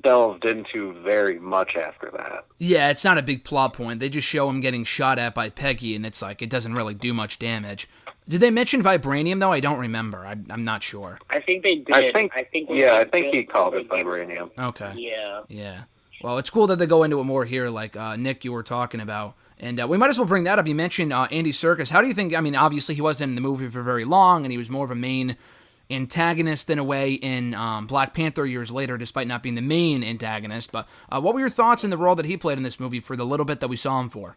delved into very much after that. Yeah, it's not a big plot point. They just show him getting shot at by Peggy, and it's like, it doesn't really do much damage. Did they mention vibranium, though? I don't remember. I'm not sure. I think they did. I think he called it vibranium. Okay. Yeah. Well, it's cool that they go into it more here, like Nick, you were talking about. And we might as well bring that up. You mentioned Andy Serkis. How do you think, obviously he wasn't in the movie for very long, and he was more of a main antagonist in a way in Black Panther years later, despite not being the main antagonist. But what were your thoughts in the role that he played in this movie for the little bit that we saw him for?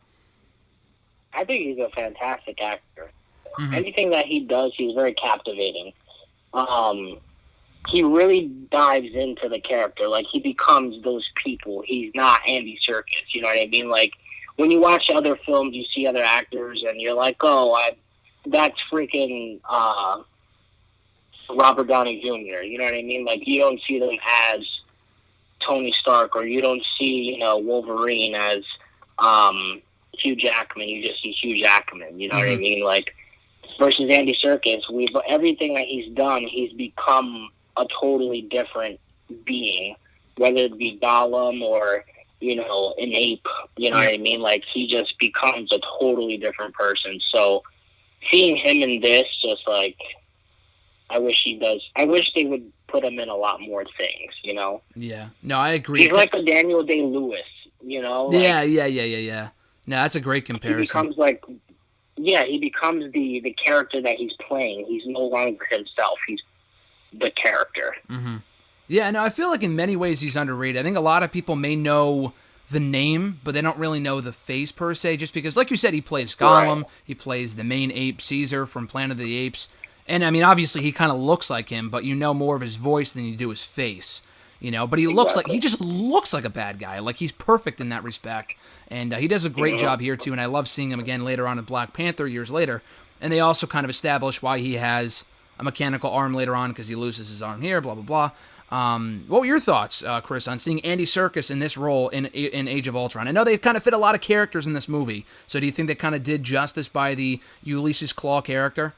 I think he's a fantastic actor. Anything that he does, he's very captivating. He really dives into the character. Like, he becomes those people. He's not Andy Serkis, you know what I mean? Like, when you watch other films, you see other actors, and you're like, that's freaking Robert Downey Jr., you know what I mean? Like, you don't see them as Tony Stark, or you don't see, Wolverine as Hugh Jackman. You just see Hugh Jackman, you know what I mean? Like, versus Andy Serkis, everything that he's done, he's become a totally different being, whether it be Gollum or, an ape, you know what I mean? Like, he just becomes a totally different person. So seeing him in this, just like, I wish they would put him in a lot more things, Yeah. No, I agree. He's like a Daniel Day-Lewis, Like, yeah. No, that's a great comparison. He becomes the character that he's playing. He's no longer himself. He's the character. Mm-hmm. Yeah, no, I feel like in many ways he's underrated. I think a lot of people may know the name, but they don't really know the face per se, just because, like you said, he plays Gollum, right. He plays the main ape, Caesar, from Planet of the Apes. And, obviously he kind of looks like him, but you know more of his voice than you do his face. But he just looks like a bad guy. Like, he's perfect in that respect. And he does a great job here, too. And I love seeing him again later on in Black Panther years later. And they also kind of establish why he has a mechanical arm later on, because he loses his arm here, blah, blah, blah. What were your thoughts, Chris, on seeing Andy Serkis in this role in Age of Ultron? I know they've kind of fit a lot of characters in this movie. So do you think they kind of did justice by the Ulysses Claw character?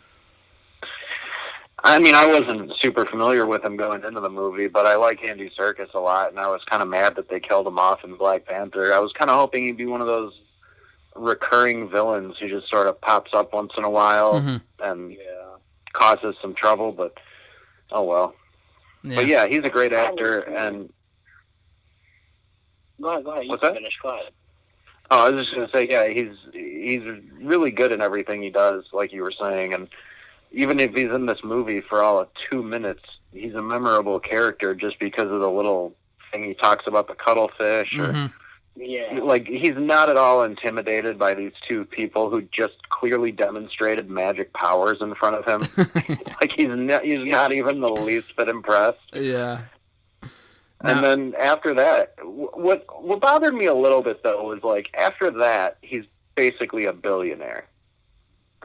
I mean, I wasn't super familiar with him going into the movie, but I like Andy Serkis a lot, and I was kind of mad that they killed him off in Black Panther. I was kind of hoping he'd be one of those recurring villains who just sort of pops up once in a while and causes some trouble, but oh well. Yeah. But yeah, he's a great actor, and... Go ahead. What's that? Finish. Go ahead. Oh, I was just going to say, yeah, he's really good in everything he does, like you were saying, and even if he's in this movie for all of 2 minutes, he's a memorable character just because of the little thing he talks about, the cuttlefish. Like, he's not at all intimidated by these two people who just clearly demonstrated magic powers in front of him. Like, he's not even the least bit impressed. Yeah. And then after that, what bothered me a little bit, though, was, like, after that, he's basically a billionaire.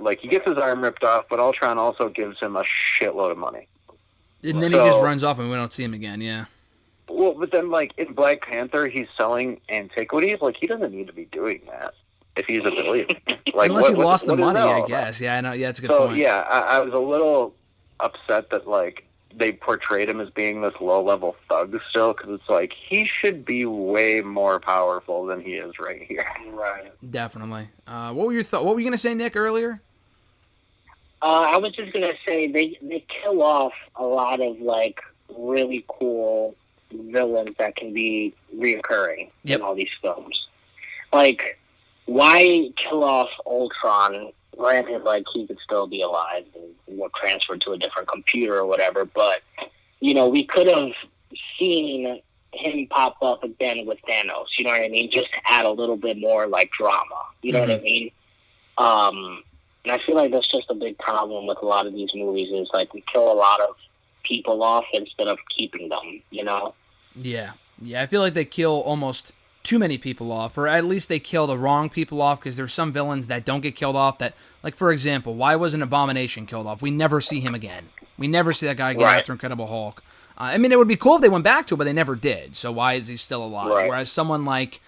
Like, he gets his arm ripped off, but Ultron also gives him a shitload of money. And then he just runs off and we don't see him again, yeah. Well, but then, like, in Black Panther, he's selling antiquities. Like, he doesn't need to be doing that if he's a billionaire. Like, unless he lost the money, I guess. Yeah, I know. Yeah, that's a good point. So, yeah, I was a little upset that, like, they portrayed him as being this low-level thug still, because it's like, he should be way more powerful than he is right here. Right. Definitely. What were your thoughts? What were you going to say, Nick, earlier? I was just going to say they kill off a lot of, like, really cool villains that can be reoccurring in all these films. Like, why kill off Ultron? Granted, like, he could still be alive and transferred to a different computer or whatever, but, we could have seen him pop up again with Thanos, you know what I mean? Just to add a little bit more, like, drama, you know what I mean? And I feel like that's just a big problem with a lot of these movies is, like, we kill a lot of people off instead of keeping them, Yeah, I feel like they kill almost too many people off, or at least they kill the wrong people off, because there's some villains that don't get killed off that, like, for example, why wasn't Abomination killed off? We never see him again. We never see that guy again after Incredible Hulk. I mean, it would be cool if they went back to it, but they never did, so why is he still alive? Right. Whereas someone like,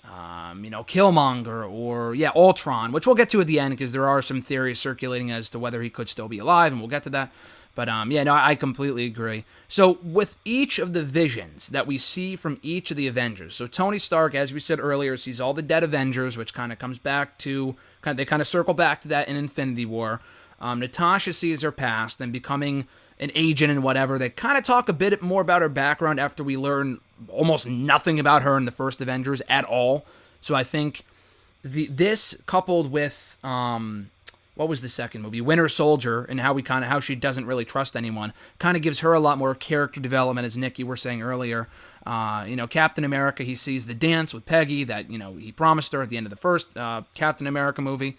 Killmonger or, Ultron, which we'll get to at the end, because there are some theories circulating as to whether he could still be alive, and we'll get to that. But, I completely agree. So, with each of the visions that we see from each of the Avengers, so Tony Stark, as we said earlier, sees all the dead Avengers, which kind of comes back to, they kind of circle back to that in Infinity War. Natasha sees her past and becoming an agent and whatever. They kind of talk a bit more about her background after we learn almost nothing about her in the first Avengers at all. So, I think this coupled with... what was the second movie? Winter Soldier, and how she doesn't really trust anyone, kind of gives her a lot more character development, as Nick, you were saying earlier. Captain America, he sees the dance with Peggy that, he promised her at the end of the first Captain America movie.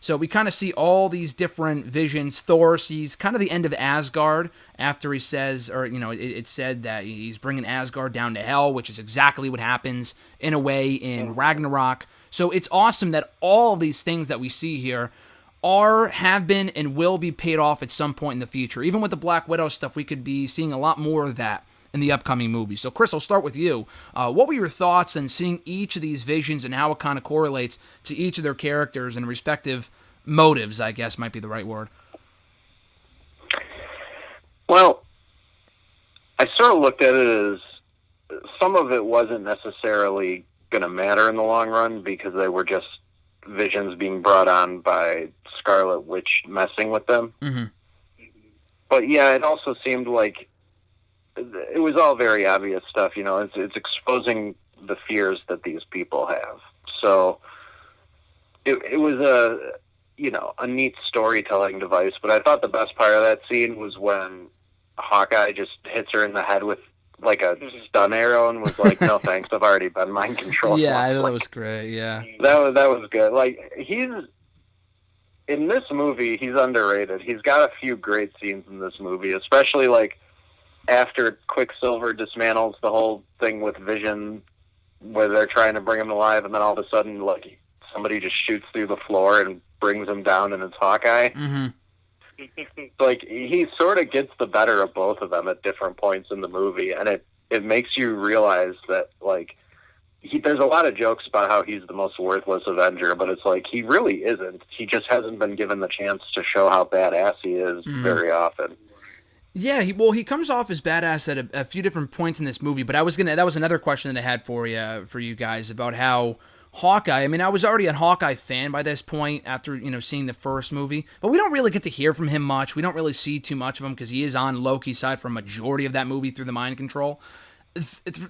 So we kind of see all these different visions. Thor sees kind of the end of Asgard after he says, or, it said that he's bringing Asgard down to hell, which is exactly what happens in a way in Ragnarok. So it's awesome that all of these things that we see here have been, and will be paid off at some point in the future. Even with the Black Widow stuff, we could be seeing a lot more of that in the upcoming movie. So, Chris, I'll start with you. What were your thoughts on seeing each of these visions and how it kind of correlates to each of their characters and respective motives, I guess might be the right word? Well, I sort of looked at it as some of it wasn't necessarily going to matter in the long run because they were just visions being brought on by Scarlet Witch messing with them. Mm-hmm. But yeah, it also seemed like it was all very obvious stuff. It's exposing the fears that these people have. So it was a neat storytelling device. But I thought the best part of that scene was when Hawkeye just hits her in the head with like a stun arrow and was like, no thanks, I've already been mind controlled. Yeah, I thought that was great, yeah. That was good. Like, in this movie, he's underrated. He's got a few great scenes in this movie, especially, like, after Quicksilver dismantles the whole thing with Vision, where they're trying to bring him alive, and then all of a sudden, like, somebody just shoots through the floor and brings him down, and it's Hawkeye. Mm-hmm. Like, he sort of gets the better of both of them at different points in the movie, and it makes you realize that, like, there's a lot of jokes about how he's the most worthless Avenger, but it's like, he really isn't. He just hasn't been given the chance to show how badass he is very often. Yeah, he comes off as badass at a few different points in this movie, but that was another question that I had for you guys about how Hawkeye. I mean, I was already a Hawkeye fan by this point after seeing the first movie, but we don't really get to hear from him much. We don't really see too much of him because he is on Loki's side for a majority of that movie through the mind control.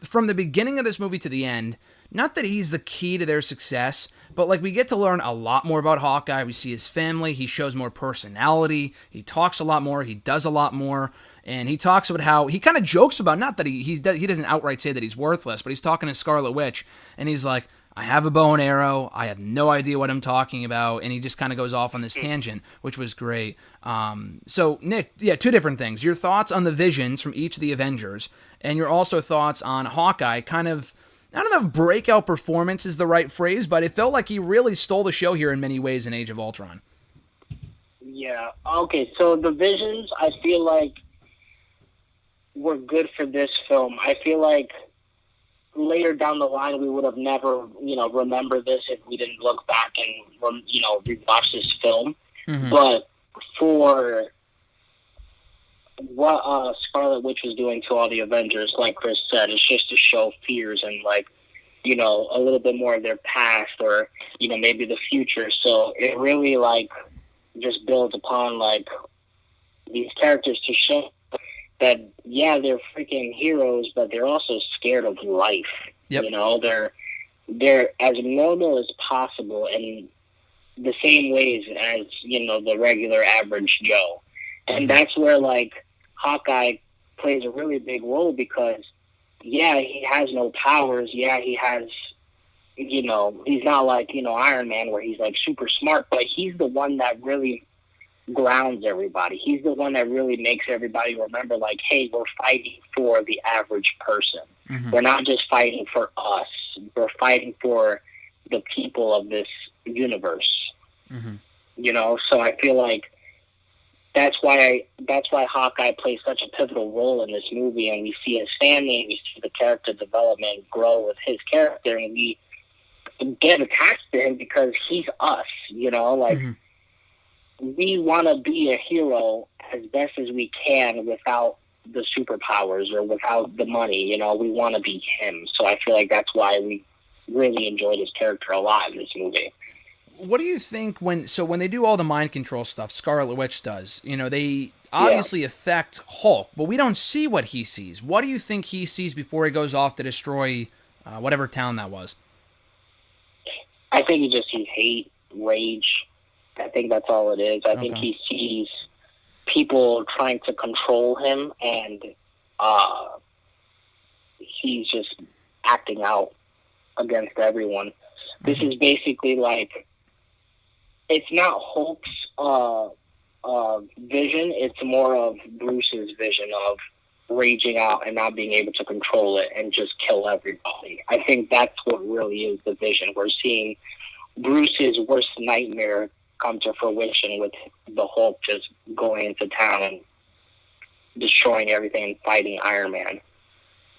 From the beginning of this movie to the end, not that he's the key to their success, but like we get to learn a lot more about Hawkeye. We see his family. He shows more personality. He talks a lot more. He does a lot more. And he talks about how he kind of jokes about, not that he doesn't outright say that he's worthless, but he's talking to Scarlet Witch, and he's like, I have a bow and arrow. I have no idea what I'm talking about. And he just kind of goes off on this tangent, which was great. So, Nick, two different things. Your thoughts on the visions from each of the Avengers, and your also thoughts on Hawkeye, kind of, I don't know if breakout performance is the right phrase, but it felt like he really stole the show here in many ways in Age of Ultron. Yeah. Okay, so the visions, I feel like, were good for this film. I feel like later down the line, we would have never, remembered this if we didn't look back and, rewatch this film. Mm-hmm. But for what Scarlet Witch was doing to all the Avengers, like Chris said, it's just to show fears and, like, a little bit more of their past or, maybe the future. So it really, like, just builds upon, like, these characters to show that, yeah, they're freaking heroes, but they're also scared of life. Yep. They're as normal as possible in the same ways as, the regular average Joe. And that's where, like, Hawkeye plays a really big role because, yeah, he has no powers. Yeah, he has, he's not like, Iron Man where he's, like, super smart, but he's the one that really grounds everybody. He's the one that really makes everybody remember, like, hey, we're fighting for the average person. Mm-hmm. We're not just fighting for us. We're fighting for the people of this universe. Mm-hmm. So I feel like that's why Hawkeye plays such a pivotal role in this movie, and we see his family, and we see the character development grow with his character, and we get attached to him because he's us, Mm-hmm. We want to be a hero as best as we can without the superpowers or without the money. We want to be him. So I feel like that's why we really enjoyed his character a lot in this movie. What do you think when they do all the mind control stuff, Scarlet Witch does, they obviously affect Hulk, but we don't see what he sees. What do you think he sees before he goes off to destroy whatever town that was? I think he just sees hate, rage. I think that's all it is. I think he sees people trying to control him, and he's just acting out against everyone. Mm-hmm. This is basically like, it's not Hulk's vision, it's more of Bruce's vision of raging out and not being able to control it and just kill everybody. I think that's what really is the vision. We're seeing Bruce's worst nightmare come to fruition with the Hulk just going into town and destroying everything and fighting Iron Man.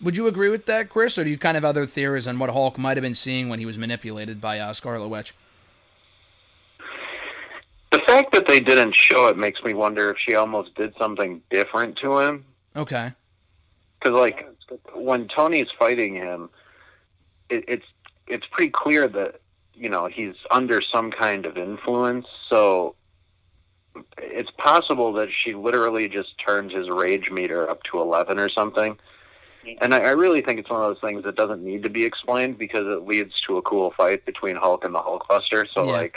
Would you agree with that, Chris, or do you kind of have other theories on what Hulk might have been seeing when he was manipulated by Scarlet Witch? The fact that they didn't show it makes me wonder if she almost did something different to him. Okay. Because, like, when Tony's fighting him, it's pretty clear that, he's under some kind of influence, so it's possible that she literally just turned his rage meter up to 11 or something. And I really think it's one of those things that doesn't need to be explained because it leads to a cool fight between Hulk and the Hulkbuster, so,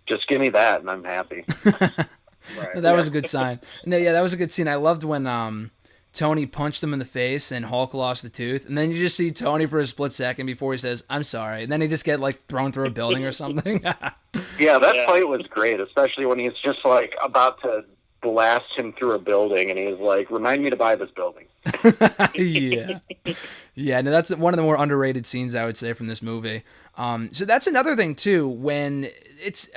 just give me that and I'm happy. Right. That was a good sign. No, yeah, that was a good scene. I loved when Tony punched him in the face and Hulk lost the tooth, and then you just see Tony for a split second before he says, I'm sorry, and then he just get, like, thrown through a building or something. Yeah, that fight was great, especially when he's just, like, about to blast him through a building, and he was like, "Remind me to buy this building." Yeah. Yeah, no, that's one of the more underrated scenes, I would say, from this movie. So that's another thing, too, when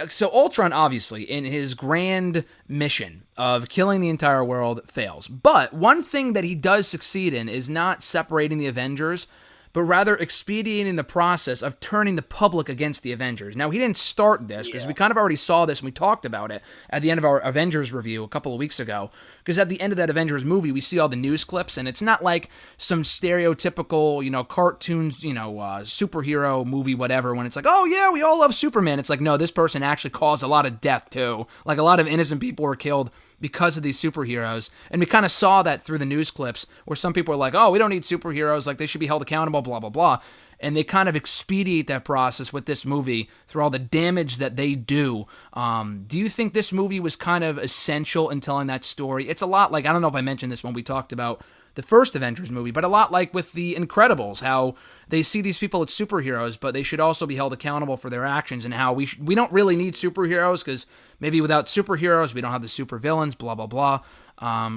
so Ultron, obviously, in his grand mission of killing the entire world, fails. But one thing that he does succeed in is not separating the Avengers, but rather expediting the process of turning the public against the Avengers. Now, he didn't start this, because we kind of already saw this and we talked about it at the end of our Avengers review a couple of weeks ago, because at the end of that Avengers movie, we see all the news clips, and it's not like some stereotypical, cartoons, superhero movie, whatever, when it's like, oh yeah, we all love Superman. It's like, no, this person actually caused a lot of death too. Like, a lot of innocent people were killed because of these superheroes. And we kind of saw that through the news clips where some people are like, oh, we don't need superheroes, like they should be held accountable, blah, blah, blah. And they kind of expedite that process with this movie through all the damage that they do. Do you think this movie was kind of essential in telling that story? It's a lot like, I don't know if I mentioned this when we talked about the first Avengers movie, but a lot like with The Incredibles, how they see these people as superheroes, but they should also be held accountable for their actions, and how we don't really need superheroes, because maybe without superheroes, we don't have the supervillains, blah, blah, blah.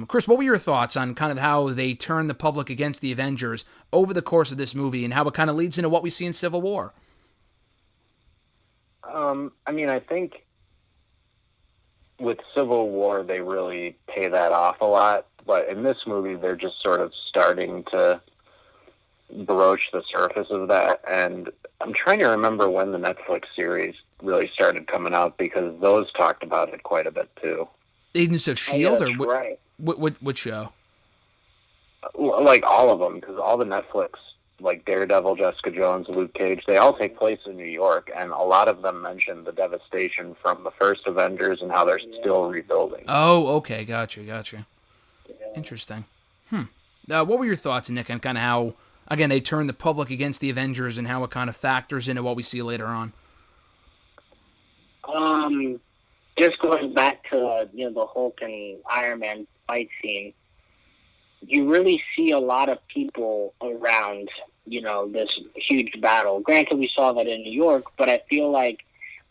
Chris, what were your thoughts on kind of how they turn the public against the Avengers over the course of this movie, and how it kind of leads into what we see in Civil War? I think with Civil War, they really pay that off a lot. But in this movie, they're just sort of starting to broach the surface of that. And I'm trying to remember when the Netflix series really started coming out, because those talked about it quite a bit too. Agents of S.H.I.E.L.D.? Yeah, or right. what show? Like all of them, because all the Netflix, like Daredevil, Jessica Jones, Luke Cage, they all take place in New York, and a lot of them mention the devastation from the first Avengers and how they're still rebuilding. Oh, okay, gotcha. Interesting. What were your thoughts, Nick, on kind of how, again, they turn the public against the Avengers and how it kind of factors into what we see later on? Just going back to the Hulk and Iron Man fight scene, you really see a lot of people around this huge battle. Granted, we saw that in New York, but I feel like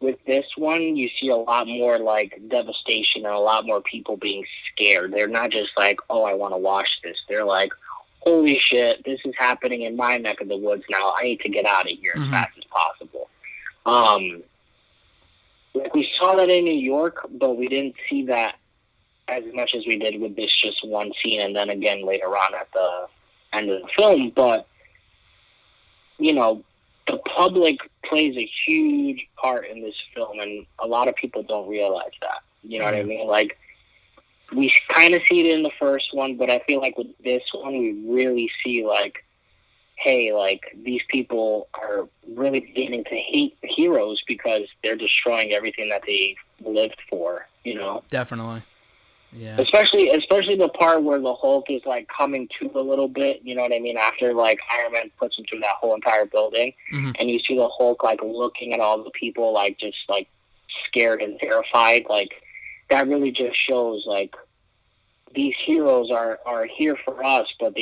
with this one, you see a lot more like devastation and a lot more people being scared. They're not just like, oh, I want to watch this. They're like, holy shit, this is happening in my neck of the woods now. I need to get out of here as fast as possible. We saw that in New York, but we didn't see that as much as we did with this just one scene, and then again later on at the end of the film. But, the public plays a huge part in this film, and a lot of people don't realize that. You know what I mean? Like, we kind of see it in the first one, but I feel like with this one, we really see, like, hey, like, these people are really beginning to hate heroes because they're destroying everything that they lived for, Definitely. Yeah. Especially the part where the Hulk is like coming to a little bit, you know what I mean? After like Iron Man puts him through that whole entire building, and you see the Hulk like looking at all the people like just like scared and terrified. Like, that really just shows like these heroes are here for us, but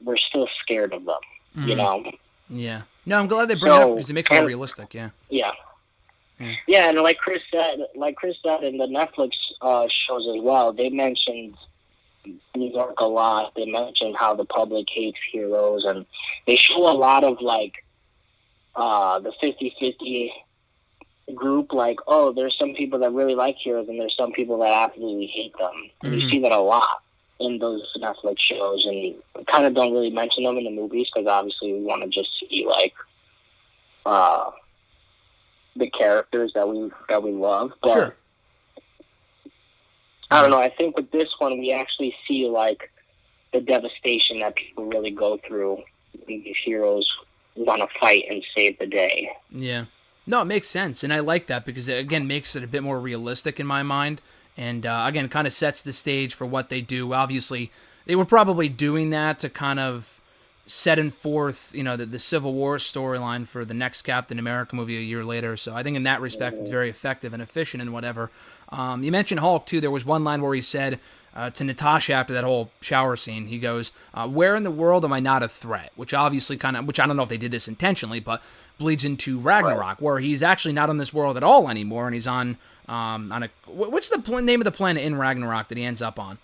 we're still scared of them. Yeah. No, I'm glad they bring it up because it makes it more realistic. Yeah. Yeah, and like Chris said in the Netflix shows as well, they mentioned New York a lot. They mentioned how the public hates heroes, and they show a lot of like the 50-50 group, like, oh, there's some people that really like heroes and there's some people that absolutely hate them. And you see that a lot in those Netflix shows, and we kind of don't really mention them in the movies because obviously we want to just see like the characters that we love. But sure. I don't know, I think with this one we actually see like the devastation that people really go through when these heroes want to fight and save the day. Yeah. No, it makes sense, and I like that because it, again, makes it a bit more realistic in my mind, and again, kind of sets the stage for what they do. Obviously, they were probably doing that to kind of setting forth, the Civil War storyline for the next Captain America movie a year later. So I think in that respect, it's very effective and efficient and whatever. You mentioned Hulk, too. There was one line where he said to Natasha after that whole shower scene, he goes, where in the world am I not a threat? Which obviously which I don't know if they did this intentionally, but bleeds into Ragnarok, where he's actually not on this world at all anymore, and he's on what's the name of the planet in Ragnarok that he ends up on?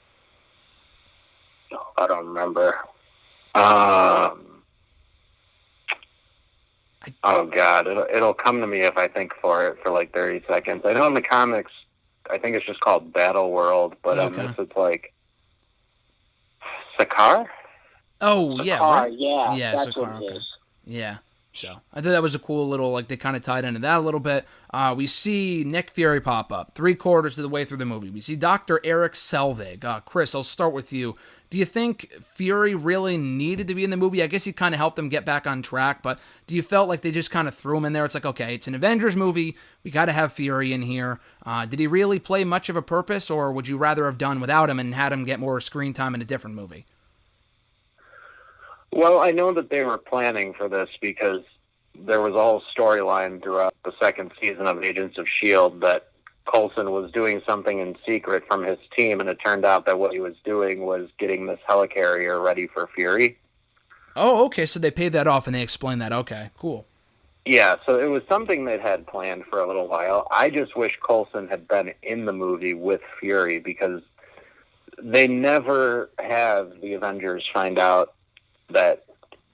I don't remember. Oh God, it'll come to me if I think for it for like 30 seconds. I know in the comics, I think it's just called Battle World, but this it's like Sakaar. Oh Sakaar, yeah, right? yeah, that's Sakaar, what it okay. is. Yeah. So I thought that was a cool little, they kind of tied into that a little bit. We see Nick Fury pop up 3/4 of the way through the movie. We see Dr. Eric Selvig. Chris, I'll start with you. Do you think Fury really needed to be in the movie? I guess he kind of helped them get back on track, but do you felt like they just kind of threw him in there? It's like, okay, it's an Avengers movie. We got to have Fury in here. Did he really play much of a purpose, or would you rather have done without him and had him get more screen time in a different movie? Well, I know that they were planning for this because there was a whole storyline throughout the second season of Agents of S.H.I.E.L.D. that Coulson was doing something in secret from his team, and it turned out that what he was doing was getting this helicarrier ready for Fury. Oh, okay, so they paid that off and they explained that. Okay, cool. Yeah, so it was something they'd had planned for a little while. I just wish Coulson had been in the movie with Fury, because they never have the Avengers find out that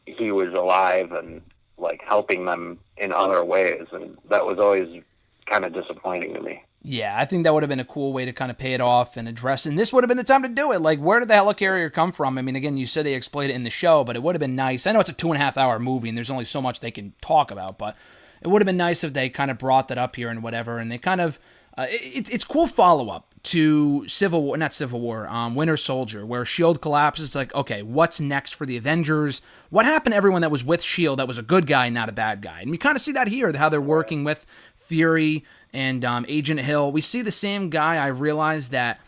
he was alive and like helping them in other ways, and that was always kind of disappointing to me. Yeah, I think that would have been a cool way to kind of pay it off and address it. And this would have been the time to do it. Like, where did the helicarrier come from? I mean, again, you said they explained it in the show, but it would have been nice. I know it's a 2.5-hour movie and there's only so much they can talk about, but it would have been nice if they kind of brought that up here and whatever. And they kind of, it's cool follow-up to Winter Soldier, where S.H.I.E.L.D. collapses. It's like, okay, what's next for the Avengers? What happened to everyone that was with S.H.I.E.L.D. that was a good guy, not a bad guy? And we kind of see that here, how they're working with Fury and Agent Hill. We see the same guy, I realize, that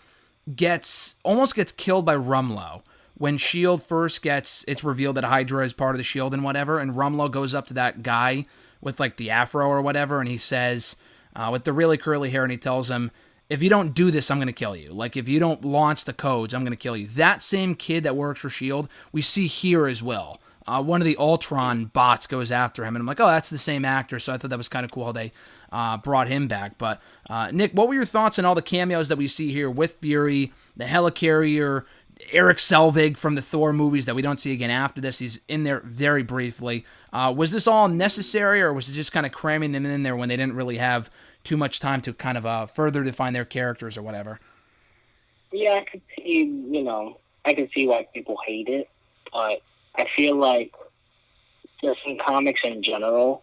almost gets killed by Rumlow. When S.H.I.E.L.D. first it's revealed that Hydra is part of the S.H.I.E.L.D. and whatever, and Rumlow goes up to that guy with like the afro or whatever, and he says, with the really curly hair, and he tells him, if you don't do this, I'm going to kill you. Like, if you don't launch the codes, I'm going to kill you. That same kid that works for S.H.I.E.L.D., we see here as well. One of the Ultron bots goes after him, and I'm like, oh, that's the same actor, so I thought that was kind of cool how they brought him back. But, Nick, what were your thoughts on all the cameos that we see here with Fury, the helicarrier, Eric Selvig from the Thor movies that we don't see again after this? He's in there very briefly. Was this all necessary, or was it just kind of cramming them in there when they didn't really have too much time to kind of further define their characters or whatever? Yeah, I can see why people hate it, but I feel like just in comics in general,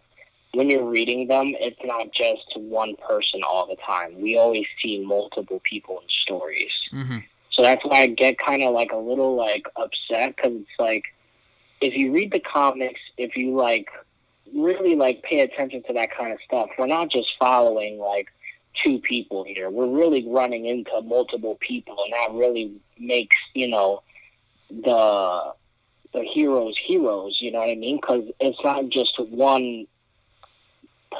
when you're reading them, it's not just one person all the time. We always see multiple people in stories. Mm-hmm. So that's why I get kind of like a little like upset, because it's like, if you read the comics, if you like really like pay attention to that kind of stuff, we're not just following like two people here. We're really running into multiple people, and that really makes, the heroes, you know what I mean? Because it's not just one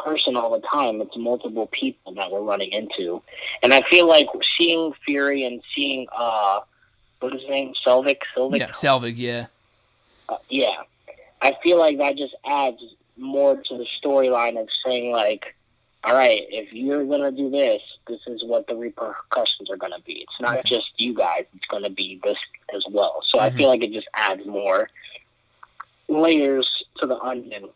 person all the time. It's multiple people that we're running into. And I feel like seeing Fury and seeing, what is his name? Selvig? Yeah, Selvig, yeah. Yeah. I feel like that just adds more to the storyline of saying, like, all right, if you're going to do this, this is what the repercussions are going to be. It's not just you guys. It's going to be this as well. So I feel like it just adds more layers to the onion.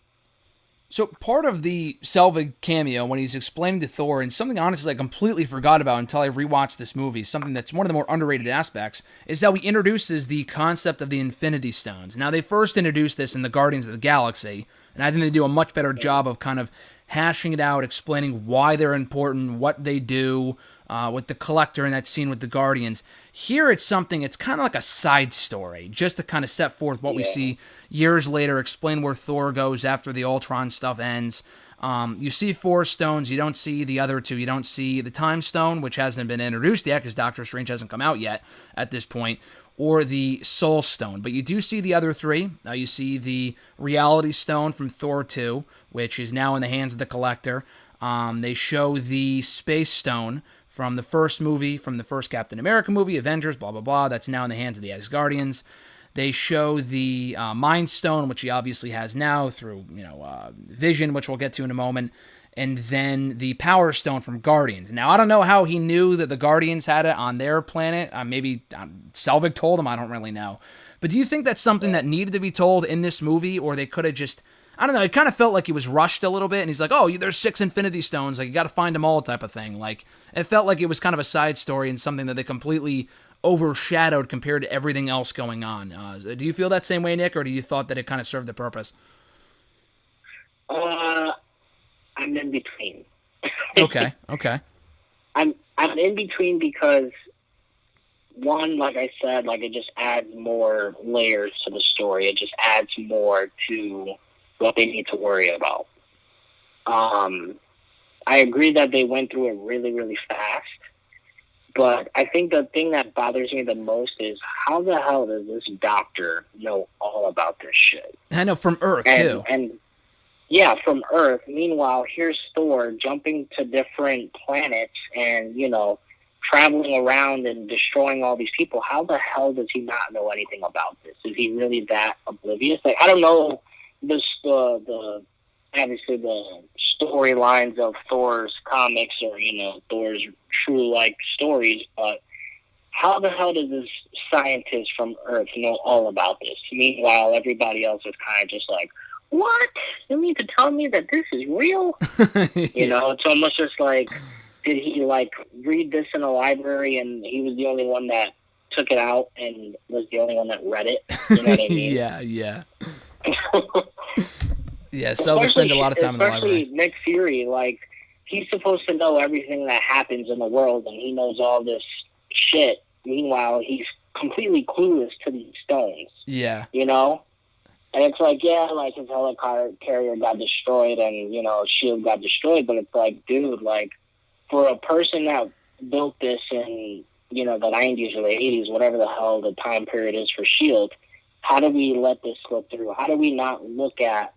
So part of the Selvig cameo, when he's explaining to Thor, and something honestly I completely forgot about until I rewatched this movie, something that's one of the more underrated aspects, is how he introduces the concept of the Infinity Stones. Now, they first introduced this in the Guardians of the Galaxy, and I think they do a much better job of kind of hashing it out, explaining why they're important, what they do, with the Collector in that scene with the Guardians. Here it's kind of like a side story, just to kind of set forth what we see years later, explain where Thor goes after the Ultron stuff ends. You see 4 stones, you don't see the other 2. You don't see the Time Stone, which hasn't been introduced yet because Doctor Strange hasn't come out yet at this point, or the Soul Stone. But you do see the other three. You see the Reality Stone from Thor 2, which is now in the hands of the Collector. They show the Space Stone from the first movie, from the first Captain America movie, Avengers, blah, blah, blah. That's now in the hands of the Asgardians. They show the Mind Stone, which he obviously has now through Vision, which we'll get to in a moment. And then the Power Stone from Guardians. Now, I don't know how he knew that the Guardians had it on their planet. Maybe Selvig told him. I don't really know. But do you think that's something that needed to be told in this movie, or they could have just... I don't know, it kind of felt like he was rushed a little bit, and he's like, oh, there's 6 Infinity Stones, like, you gotta find them all type of thing. Like, it felt like it was kind of a side story and something that they completely overshadowed compared to everything else going on. Do you feel that same way, Nick, or do you thought that it kind of served the purpose? I'm in between. Okay. I'm in between because, one, like I said, like, it just adds more layers to the story. It just adds more to what they need to worry about. I agree that they went through it really, really fast, but I think the thing that bothers me the most is how the hell does this doctor know all about this shit? I know, from Earth, too. And yeah, from Earth. Meanwhile, here's Thor jumping to different planets and, traveling around and destroying all these people. How the hell does he not know anything about this? Is he really that oblivious? Like, I don't know the obviously the storylines of Thor's comics or, Thor's true like stories, but how the hell does this scientist from Earth know all about this? Meanwhile, everybody else is kind of just like, what? You mean to tell me that this is real? It's almost just like, did he read this in a library and he was the only one that took it out and was the only one that read it? You know what I mean? Yeah. Yeah, so we spend a lot of time in the library. Especially Nick Fury, he's supposed to know everything that happens in the world, and he knows all this shit. Meanwhile, he's completely clueless to these stones. Yeah. And it's like, yeah, his helicarrier got destroyed and, S.H.I.E.L.D. got destroyed, but it's like, dude, for a person that built this in, the 90s or the 80s, whatever the hell the time period is for S.H.I.E.L.D., how do we let this slip through? How do we not look at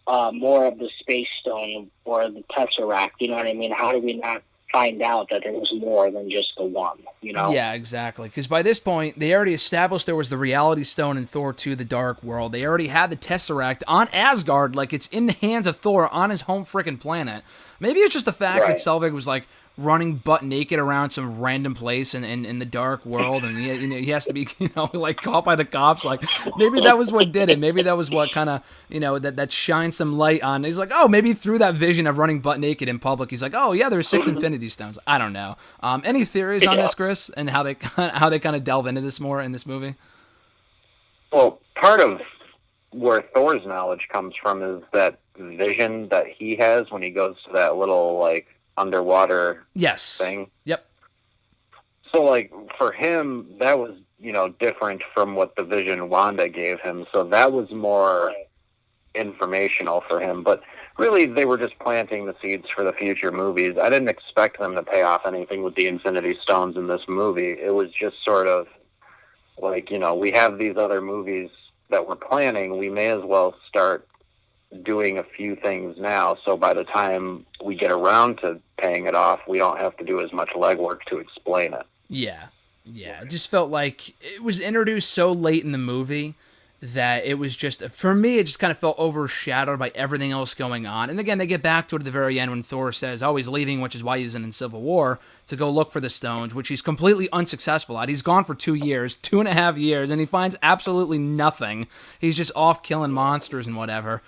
more of the Space Stone or the Tesseract? You know what I mean? How do we not find out that there was more than just the one, Yeah, exactly. Because by this point, they already established there was the Reality Stone in Thor 2, The Dark World. They already had the Tesseract on Asgard, it's in the hands of Thor on his home freaking planet. Maybe it's just the fact that Selvig was, running butt naked around some random place in the dark world, and he has to be caught by the cops. Maybe that was what did it. Maybe that was what kind of that shined some light on. He's like, oh, maybe through that vision of running butt naked in public, he's like, oh yeah, there's 6 Infinity Stones. I don't know. Any theories on this, Chris, and how they kind of delve into this more in this movie? Well, part of where Thor's knowledge comes from is that vision that he has when he goes to that little underwater thing. Yep. So for him, that was different from what the vision Wanda gave him. So that was more informational for him. But really, they were just planting the seeds for the future movies. I didn't expect them to pay off anything with the Infinity Stones in this movie. It was just sort of we have these other movies that we're planning. We may as well start doing a few things now, so by the time we get around to paying it off, we don't have to do as much legwork to explain it. Yeah. It just felt like it was introduced so late in the movie that it was just, for me, it just kind of felt overshadowed by everything else going on. And again, they get back to it at the very end when Thor says, oh, he's leaving, which is why he's in Civil War, to go look for the stones, which he's completely unsuccessful at. He's gone for 2 years, 2.5 years, and he finds absolutely nothing. He's just off killing monsters and whatever.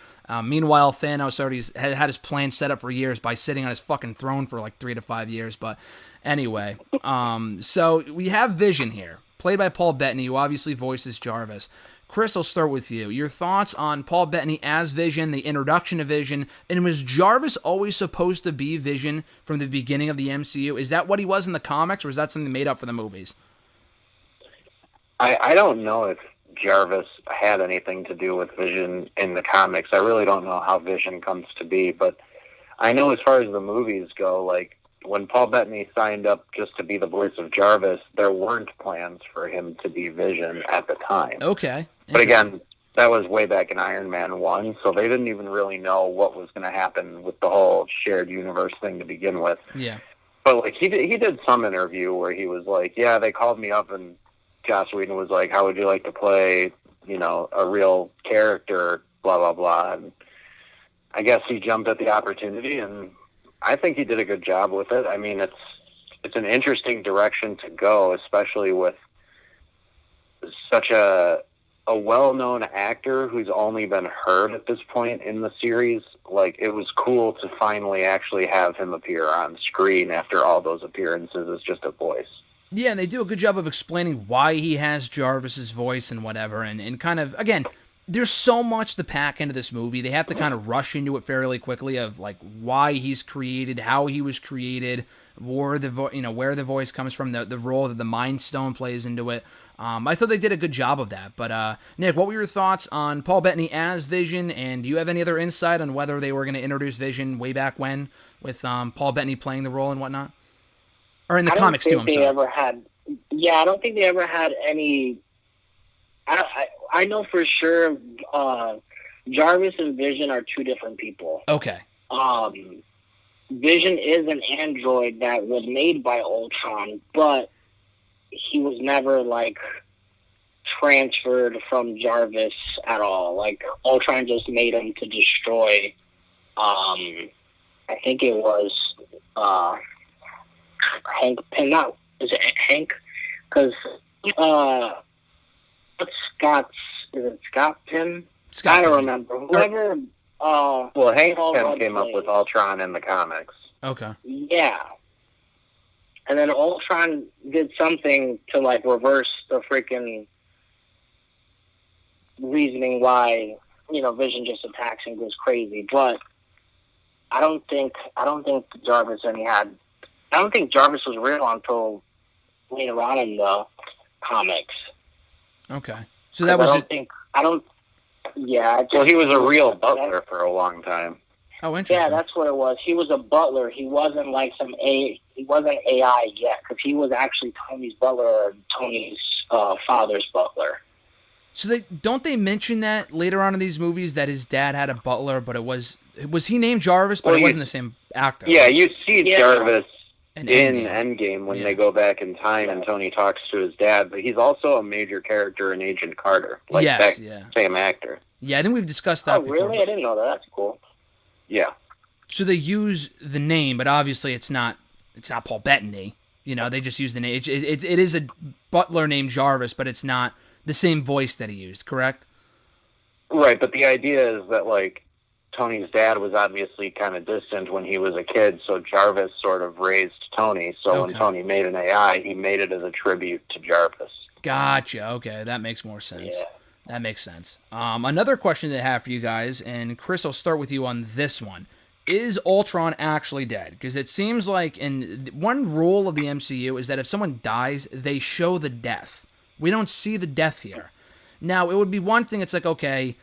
Meanwhile, Thanos already had his plan set up for years by sitting on his fucking throne for 3 to 5 years. But anyway, so we have Vision here, played by Paul Bettany, who obviously voices Jarvis. Chris, I'll start with you. Your thoughts on Paul Bettany as Vision, the introduction of Vision, and was Jarvis always supposed to be Vision from the beginning of the MCU? Is that what he was in the comics, or is that something made up for the movies? I don't know if Jarvis had anything to do with Vision in the comics. I really don't know how Vision comes to be, but I know as far as the movies go, when Paul Bettany signed up just to be the voice of Jarvis, there weren't plans for him to be Vision at the time. Okay. But again, that was way back in Iron Man 1, so they didn't even really know what was going to happen with the whole shared universe thing to begin with. Yeah. But like he did some interview where he was like, yeah, they called me up and Joss Whedon was like, how would you like to play, a real character, blah, blah, blah. And I guess he jumped at the opportunity, and I think he did a good job with it. I mean, it's an interesting direction to go, especially with such a well-known actor who's only been heard at this point in the series. Like, it was cool to finally actually have him appear on screen after all those appearances as just a voice. Yeah, and they do a good job of explaining why he has Jarvis's voice and whatever, and kind of, again, there's so much to pack into this movie. They have to kind of rush into it fairly quickly of, like, why he's created, how he was created, where the voice comes from, the role that the Mind Stone plays into it. I thought they did a good job of that. But, Nick, what were your thoughts on Paul Bettany as Vision, and do you have any other insight on whether they were going to introduce Vision way back when with Paul Bettany playing the role and whatnot? Or in the comics, too, I'm sorry. I don't think they ever had any... I know for sure Jarvis and Vision are two different people. Okay. Vision is an android that was made by Ultron, but he was never, like, transferred from Jarvis at all. Like, Ultron just made him to destroy, I think it was, Hank Pym. Not, is it Hank? Because, is it Scott Pym? I don't remember. Whoever, Hank Pym came up with Ultron in the comics. Okay. Yeah. And then Ultron did something to, like, reverse the freaking reasoning why, Vision just attacks and goes crazy. But I don't think Jarvis was real until later on in the comics. Okay. So that was Well, he was a real butler for a long time. Oh, interesting. Yeah, that's what it was. He was a butler. He wasn't like he wasn't AI yet, because he was actually Tony's butler or Tony's father's butler. So don't they mention that later on in these movies that his dad had a butler, but was he named Jarvis, but it wasn't the same actor? Yeah, you see Jarvis in Endgame when they go back in time and Tony talks to his dad, but he's also a major character in Agent Carter. Like same actor. Yeah, I think we've discussed that before. Oh, really? I didn't know that. That's cool. Yeah. So they use the name, but obviously it's not Paul Bettany. They just use the name. It is a butler named Jarvis, but it's not the same voice that he used, correct? Right, but the idea is that, like, Tony's dad was obviously kind of distant when he was a kid, so Jarvis sort of raised Tony. So when Tony made an AI, he made it as a tribute to Jarvis. Gotcha. Okay, that makes more sense. Yeah. That makes sense. Another question that I have for you guys, and Chris, I'll start with you on this one. Is Ultron actually dead? Because it seems like one rule of the MCU is that if someone dies, they show the death. We don't see the death here. Now, it would be one thing, it's like, okay,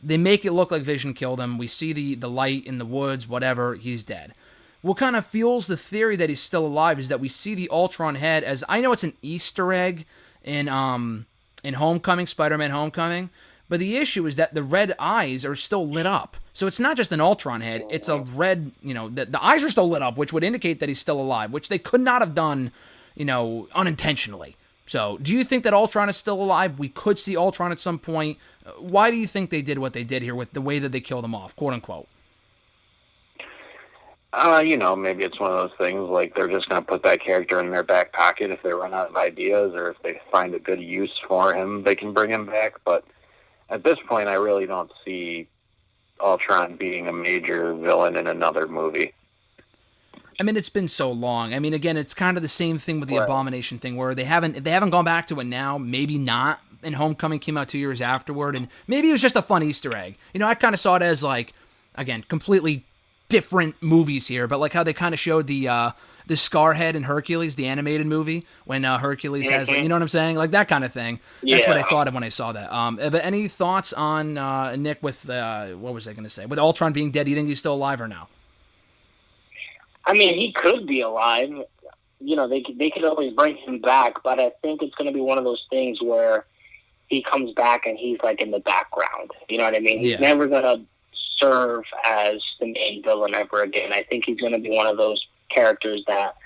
they make it look like Vision killed him. We see the light in the woods, whatever, he's dead. What kind of fuels the theory that he's still alive is that we see the Ultron head as, I know it's an Easter egg in Homecoming, Spider-Man Homecoming, but the issue is that the red eyes are still lit up. So it's not just an Ultron head, it's a red, the eyes are still lit up, which would indicate that he's still alive, which they could not have done, unintentionally. So, do you think that Ultron is still alive? We could see Ultron at some point. Why do you think they did what they did here with the way that they killed him off, quote unquote? Maybe it's one of those things, like they're just going to put that character in their back pocket if they run out of ideas, or if they find a good use for him, they can bring him back. But at this point, I really don't see Ultron being a major villain in another movie. I mean, it's been so long. I mean, again, it's kind of the same thing with the Abomination thing, where they haven't gone back to it now. Maybe not. And Homecoming came out 2 years afterward, and maybe it was just a fun Easter egg. I kind of saw it as, like, again, completely different movies here, but like how they kind of showed the Scarhead in Hercules, the animated movie, when Hercules has, like, you know what I'm saying, like that kind of thing. That's what I thought of when I saw that. But any thoughts on Nick with what was I going to say? With Ultron being dead, do you think he's still alive or no? I mean, he could be alive. You know, they could always bring him back, but I think it's going to be one of those things where he comes back and he's like in the background. You know what I mean? Yeah. He's never going to serve as the main villain ever again. I think he's going to be one of those characters that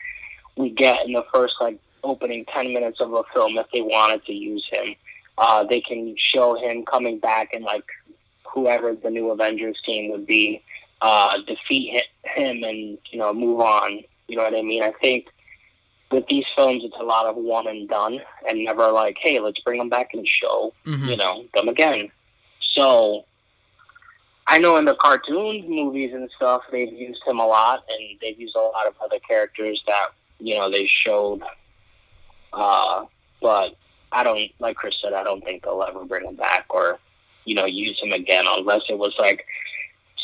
we get in the first like opening 10 minutes of a film if they wanted to use him. They can show him coming back and like whoever the new Avengers team would be, defeat him and, you know, move on. You know what I mean? I think with these films, it's a lot of one and done, and never like, hey, let's bring them back and show, you know, them again. So I know in the cartoon movies and stuff, they've used him a lot, and they've used a lot of other characters that, you know, they showed. But I don't, like Chris said, I don't think they'll ever bring him back or, you know, use him again unless it was like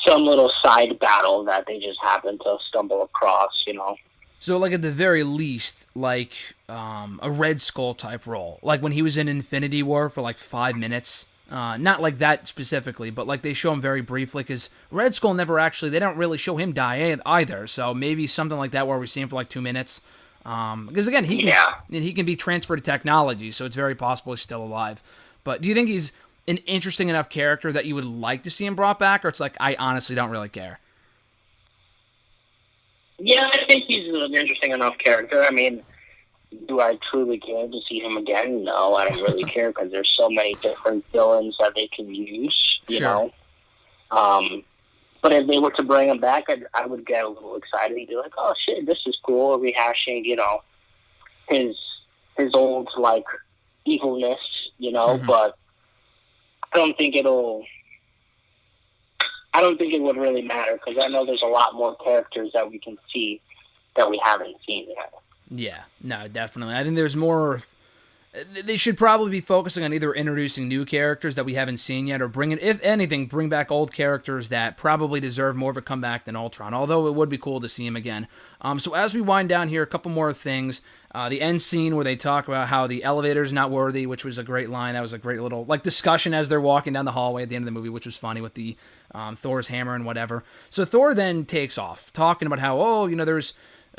some little side battle that they just happened to stumble across, you know. So, like, at the very least, like, a Red Skull type role. Like, when he was in Infinity War for, like, 5 minutes. Not like that specifically, but, like, they show him very briefly, because Red Skull never actually, they don't really show him die either. So, maybe something like that where we see him for, like, 2 minutes. Because, again, he can be transferred to technology, so it's very possible he's still alive. But do you think he's an interesting enough character that you would like to see him brought back, or it's like, I honestly don't really care? Yeah, I think he's an interesting enough character. I mean, do I truly care to see him again? No, I don't really care because there's so many different villains that they can use, you know. But if they were to bring him back, I would get a little excited and be like, oh, shit, this is cool. Rehashing, you know, his old, like, evilness, you know, but I don't think it would really matter because I know there's a lot more characters that we can see that we haven't seen yet. Yeah, no, definitely. I think there's more. They should probably be focusing on either introducing new characters that we haven't seen yet or if anything, bring back old characters that probably deserve more of a comeback than Ultron, although it would be cool to see him again. So as we wind down here, a couple more things. The end scene where they talk about how the elevator's not worthy, which was a great line. That was a great little like discussion as they're walking down the hallway at the end of the movie, which was funny with the Thor's hammer and whatever. So Thor then takes off, talking about how, there's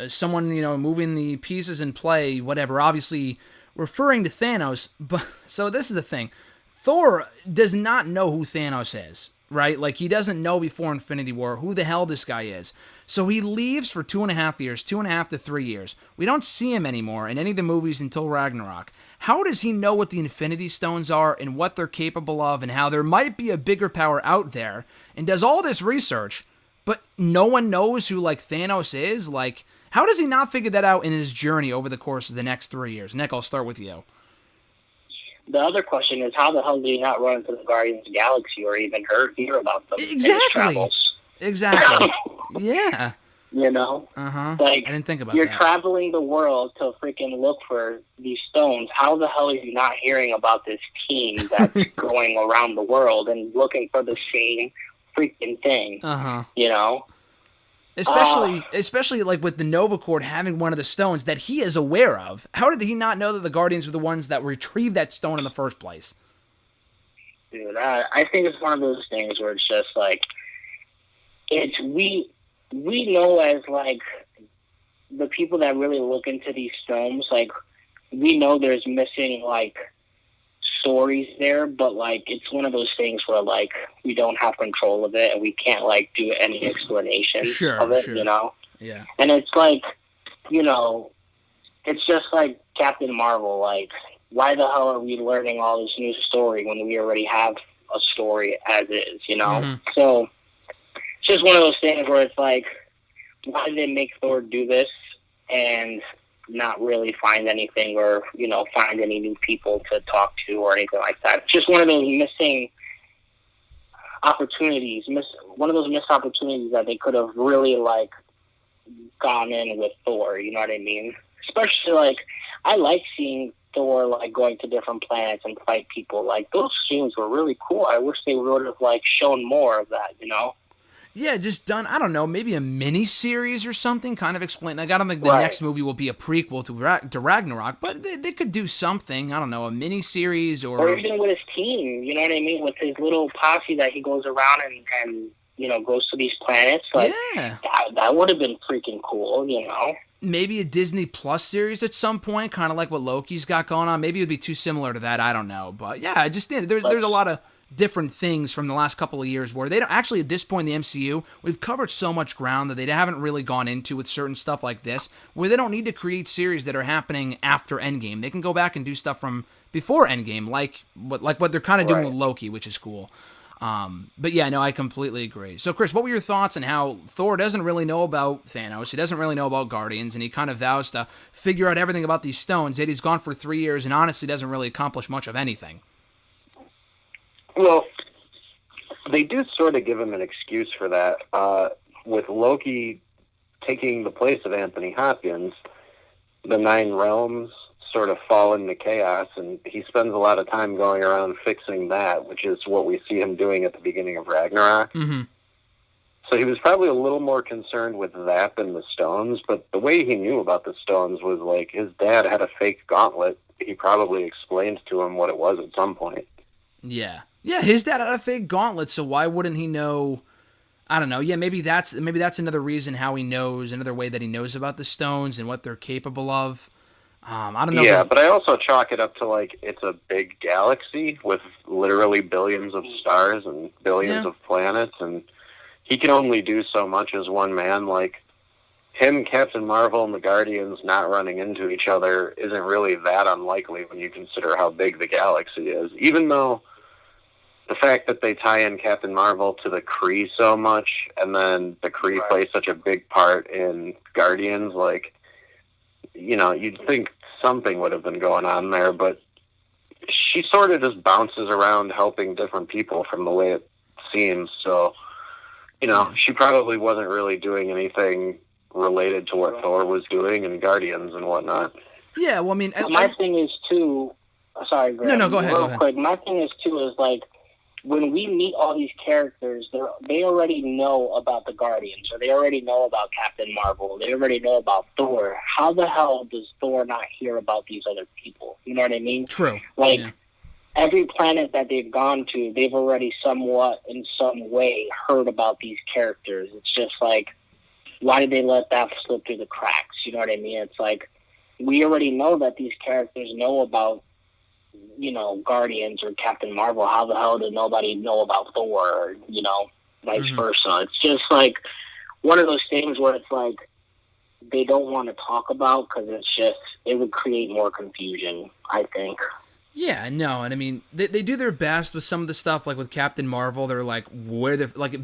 someone, moving the pieces in play, whatever, obviously referring to Thanos. But so this is the thing. Thor does not know who Thanos is, right? Like, he doesn't know before Infinity War who the hell this guy is. So he leaves for 2.5 years, 2.5 to 3 years. We don't see him anymore in any of the movies until Ragnarok. How does he know what the Infinity Stones are and what they're capable of and how there might be a bigger power out there, and does all this research, but no one knows who, like, Thanos is? Like, how does he not figure that out in his journey over the course of the next 3 years? Nick, I'll start with you. The other question is, how the hell did he not run into the Guardians of the Galaxy or even hear about them? Exactly. Exactly. Yeah. You know? Like, I didn't think about that. You're traveling the world to freaking look for these stones. How the hell are you not hearing about this team that's going around the world and looking for the same freaking thing? You know? Especially like with the Nova Corps having one of the stones that he is aware of. How did he not know that the Guardians were the ones that retrieved that stone in the first place? Dude, I think it's one of those things where it's just like, we know as like the people that really look into these stones, like, we know there's missing like stories there, but like it's one of those things where like we don't have control of it and we can't like do any explanation of it, you know? Yeah. And it's like, it's just like Captain Marvel, like, why the hell are we learning all this new story when we already have a story as is, you know? So it's just one of those things where it's like, why did they make Thor do this and not really find anything or, find any new people to talk to or anything like that? It's just one of those missing opportunities, one of those missed opportunities that they could have really, like, gone in with Thor, you know what I mean? Especially, like, I like seeing Thor, like, going to different planets and fight people. Like, those scenes were really cool. I wish they would have, like, shown more of that, you know? Yeah, just done, I don't know, maybe a mini-series or something, kind of explain. Like, I don't think the next movie will be a prequel to Ragnarok, but they could do something, I don't know, a mini-series or... Or even with his team, you know what I mean? With his little posse that he goes around and goes to these planets. Like, Yeah. that would have been freaking cool, Maybe a Disney Plus series at some point, kind of like what Loki's got going on. Maybe it would be too similar to that. I don't know. But yeah, I just think there's a lot of different things from the last couple of years where they don't actually, at this point in the MCU, we've covered so much ground that they haven't really gone into with certain stuff like this, where they don't need to create series that are happening after Endgame. They can go back and do stuff from before Endgame, like what they're kind of doing with Loki, which is cool. But yeah, no, I completely agree. So Chris, what were your thoughts on how Thor doesn't really know about Thanos, he doesn't really know about Guardians, and he kind of vows to figure out everything about these stones, yet he's gone for 3 years and honestly doesn't really accomplish much of anything? Well, they do sort of give him an excuse for that. With Loki taking the place of Anthony Hopkins, the 9 realms sort of fall into chaos, and he spends a lot of time going around fixing that, which is what we see him doing at the beginning of Ragnarok. Mm-hmm. So he was probably a little more concerned with that than the stones, but the way he knew about the stones was like his dad had a fake gauntlet. He probably explained to him what it was at some point. Yeah. Yeah, his dad had a fake gauntlet, so why wouldn't he know? I don't know. Yeah, maybe that's another reason how he knows, another way that he knows about the stones and what they're capable of. I don't know. Yeah, but I also chalk it up to, like, it's a big galaxy with literally billions of stars and billions of planets, and he can only do so much as one man. Like, him, Captain Marvel, and the Guardians not running into each other isn't really that unlikely when you consider how big the galaxy is. Even though the fact that they tie in Captain Marvel to the Kree so much, and then the Kree play such a big part in Guardians, like, you'd think something would have been going on there, but she sort of just bounces around helping different people from the way it seems. So, she probably wasn't really doing anything related to what Thor was doing in Guardians and whatnot. Yeah, well, I mean... my thing is, too... Sorry, Graham. No, go ahead. Real quick, my thing is, too, is, like, when we meet all these characters, they already know about the Guardians, or they already know about Captain Marvel, they already know about Thor. How the hell does Thor not hear about these other people? You know what I mean? True. Like, every planet that they've gone to, they've already somewhat, in some way, heard about these characters. It's just like, why did they let that slip through the cracks? You know what I mean? It's like, we already know that these characters know about Guardians or Captain Marvel. How the hell did nobody know about Thor, or, vice versa? It's just like one of those things where it's like they don't want to talk about because it would create more confusion, I think. Yeah, no, and I mean, they do their best with some of the stuff, like with Captain Marvel, they're like,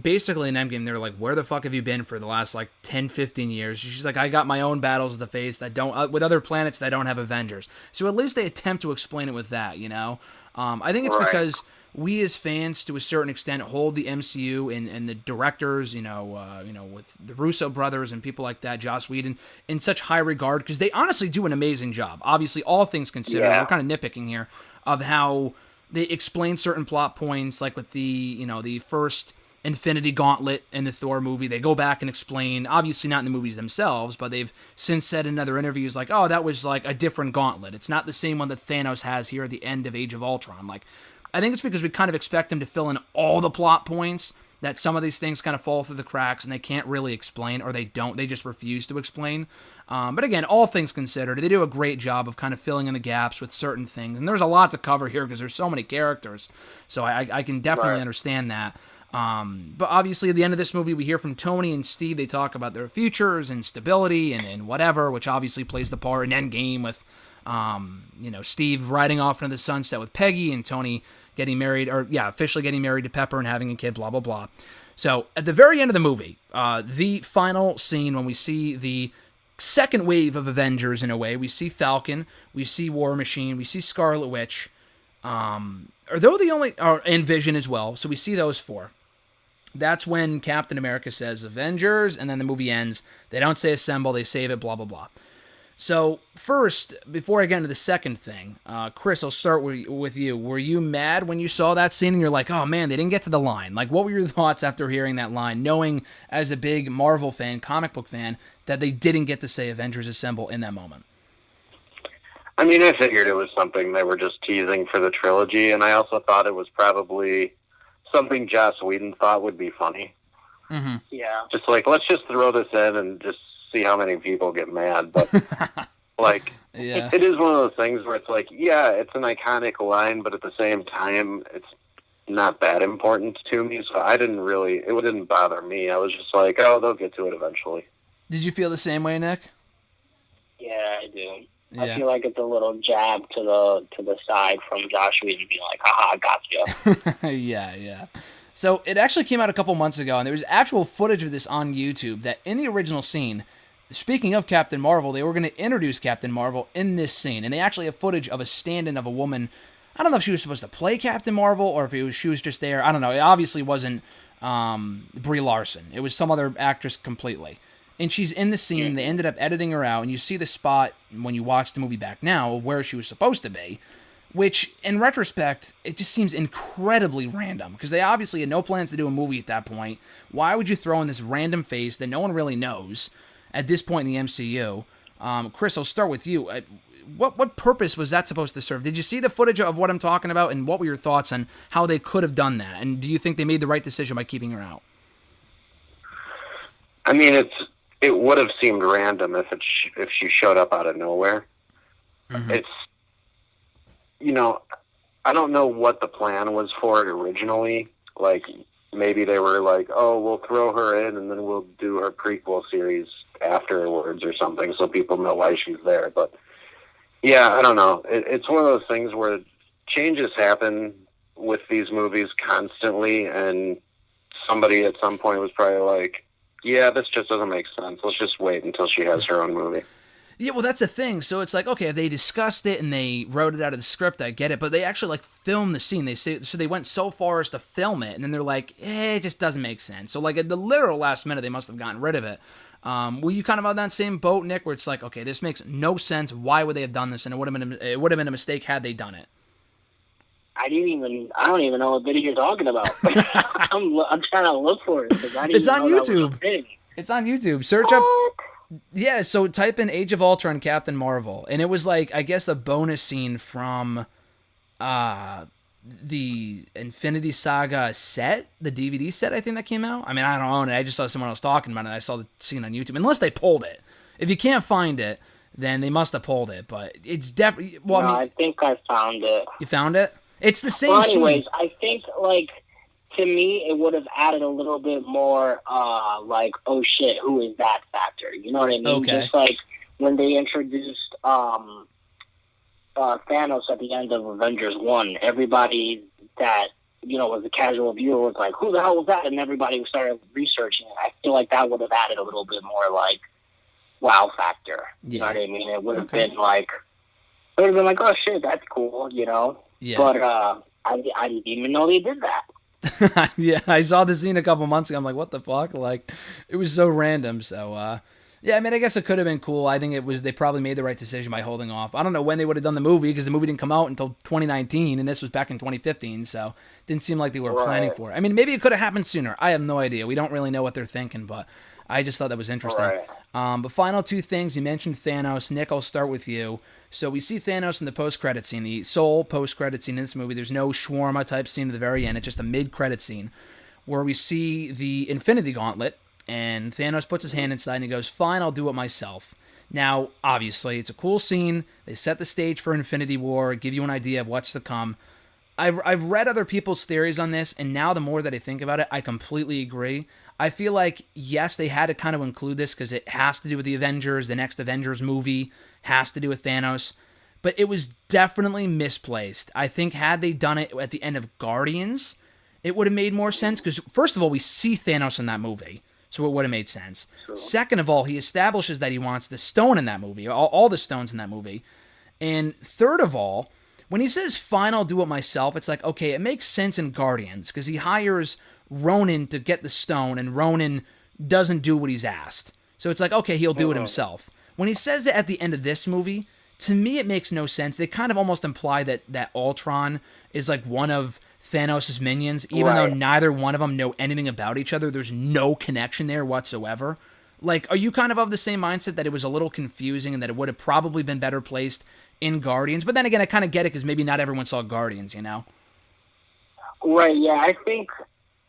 basically in Endgame, they're like, where the fuck have you been for the last, 10, 15 years? She's like, I got my own battles to face that don't, with other planets that don't have Avengers. So at least they attempt to explain it with that, I think it's because we as fans, to a certain extent, hold the MCU and the directors, with the Russo brothers and people like that, Joss Whedon, in such high regard, because they honestly do an amazing job. Obviously, all things considered, we're kind of nitpicking here, of how they explain certain plot points, like with the first Infinity Gauntlet in the Thor movie. They go back and explain, obviously not in the movies themselves, but they've since said in other interviews, like, oh, that was like a different gauntlet. It's not the same one that Thanos has here at the end of Age of Ultron. Like, I think it's because we kind of expect them to fill in all the plot points, that some of these things kind of fall through the cracks and they can't really explain, or they just refuse to explain. But again, all things considered, they do a great job of kind of filling in the gaps with certain things. And there's a lot to cover here because there's so many characters. So I can definitely understand that. But obviously at the end of this movie, we hear from Tony and Steve. They talk about their futures and stability and whatever, which obviously plays the part in Endgame with, Steve riding off into the sunset with Peggy and Tony getting married, officially getting married to Pepper and having a kid, blah, blah, blah. So at the very end of the movie, the final scene when we see the second wave of Avengers, in a way, we see Falcon, we see War Machine, we see Scarlet Witch, and Vision as well. So we see those 4. That's when Captain America says Avengers, and then the movie ends. They don't say assemble, they save it, blah, blah, blah. So first, before I get into the second thing, Chris, I'll start with you. Were you mad when you saw that scene and you're like, oh man, they didn't get to the line? Like, what were your thoughts after hearing that line, knowing as a big Marvel fan, comic book fan, that they didn't get to say Avengers Assemble in that moment? I mean, I figured it was something they were just teasing for the trilogy, and I also thought it was probably something Joss Whedon thought would be funny. Mm-hmm. Yeah. Just like, let's just throw this in and just see how many people get mad. But like, yeah, it is one of those things where it's like, yeah, it's an iconic line, but at the same time, it's not that important to me. So it didn't bother me. I was just like, oh, they'll get to it eventually. Did you feel the same way, Nick? Yeah, I do. Yeah. I feel like it's a little jab to the side from Josh Whedon being like, haha, gotcha. yeah. So it actually came out a couple months ago, and there was actual footage of this on YouTube that in the original scene, speaking of Captain Marvel, they were going to introduce Captain Marvel in this scene, and they actually have footage of a stand-in of a woman. I don't know if she was supposed to play Captain Marvel or if she was just there. I don't know. It obviously wasn't Brie Larson. It was some other actress completely. And she's in the scene. They ended up editing her out, and you see the spot when you watch the movie back now of where she was supposed to be, which, in retrospect, it just seems incredibly random, because they obviously had no plans to do a movie at that point. Why would you throw in this random face that no one really knows at this point in the MCU? Chris, I'll start with you. What purpose was that supposed to serve? Did you see the footage of what I'm talking about, and what were your thoughts on how they could have done that? And do you think they made the right decision by keeping her out? I mean, it would have seemed random if she showed up out of nowhere. Mm-hmm. It's, I don't know what the plan was for it originally. Like, maybe they were like, oh, we'll throw her in and then we'll do her prequel series afterwards or something so people know why she's there. But, yeah, I don't know. It's one of those things where changes happen with these movies constantly, and somebody at some point was probably like, yeah, this just doesn't make sense. Let's just wait until she has her own movie. Yeah, well, that's the thing. So it's like, okay, if they discussed it and they wrote it out of the script, I get it. But they actually, filmed the scene. So they went so far as to film it, and then they're like, it just doesn't make sense. So, at the literal last minute, they must have gotten rid of it. Were you kind of on that same boat, Nick, where it's like, okay, this makes no sense. Why would they have done this? And it would have been a mistake had they done it. I don't even know what video you're talking about. I'm trying to look for it. It's on YouTube. It's on YouTube. Search up. Yeah, so type in Age of Ultron Captain Marvel, and it was I guess a bonus scene from the Infinity Saga set, the DVD set, I think that came out. I mean, I don't own it. I just saw someone else talking about it. I saw the scene on YouTube. Unless they pulled it. If you can't find it, then they must have pulled it. But it's definitely... Well, I think I found it. You found it? It's the same anyways, scene. I think, to me, it would have added a little bit more, oh shit, who is that factor? You know what I mean? Okay. Just when they introduced Thanos at the end of Avengers 1, everybody that, was a casual viewer was like, who the hell was that? And everybody started researching it. I feel like that would have added a little bit more, wow factor. Yeah. You know what I mean? It would have been oh shit, that's cool, Yeah. But I didn't even know they did that. Yeah, I saw the scene a couple months ago. I'm like, what the fuck? It was so random. So, yeah, I mean, I guess it could have been cool. I think they probably made the right decision by holding off. I don't know when they would have done the movie, because the movie didn't come out until 2019, and this was back in 2015, so it didn't seem like they were planning for it. I mean, maybe it could have happened sooner. I have no idea. We don't really know what they're thinking, but I just thought that was interesting. Right. But final two things. You mentioned Thanos. Nick, I'll start with you. So we see Thanos in the post-credit scene, the sole post-credit scene in this movie. There's no shawarma-type scene at the very end. It's just a mid-credit scene where we see the Infinity Gauntlet, and Thanos puts his hand inside and he goes, fine, I'll do it myself. Now, obviously, it's a cool scene. They set the stage for Infinity War, give you an idea of what's to come. I've read other people's theories on this, and now the more that I think about it, I completely agree. I feel like, yes, they had to kind of include this because it has to do with the Avengers. The next Avengers movie has to do with Thanos. But it was definitely misplaced. I think had they done it at the end of Guardians, it would have made more sense. Because, first of all, we see Thanos in that movie, so it would have made sense. Sure. Second of all, he establishes that he wants the stone in that movie, all the stones in that movie. And third of all, when he says, fine, I'll do it myself, it's like, okay, it makes sense in Guardians, because he hires Ronan to get the stone, and Ronan doesn't do what he's asked. So it's like, okay, he'll do it himself. When he says it at the end of this movie, to me it makes no sense. They kind of almost imply that Ultron is like one of Thanos' minions, even though neither one of them know anything about each other. There's no connection there whatsoever. Are you kind of the same mindset that it was a little confusing and that it would have probably been better placed in Guardians? But then again, I kind of get it because maybe not everyone saw Guardians, Right, yeah,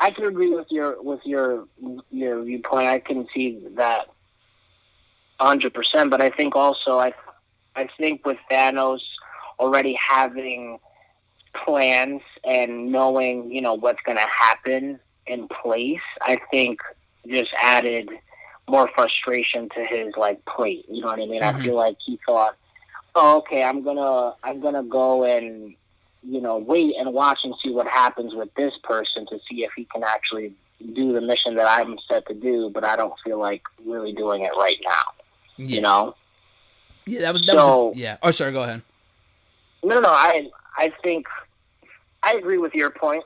I I can agree with your viewpoint. I can see that 100%. But I think also I think with Thanos already having plans and knowing what's going to happen in place, I think just added more frustration to his plate. You know what I mean? I feel like he thought, oh, okay, I'm gonna go and wait and watch and see what happens with this person to see if he can actually do the mission that I'm set to do, but I don't feel like really doing it right now. Yeah. Yeah, that was yeah. Oh, sorry, go ahead. No, I think I agree with your point.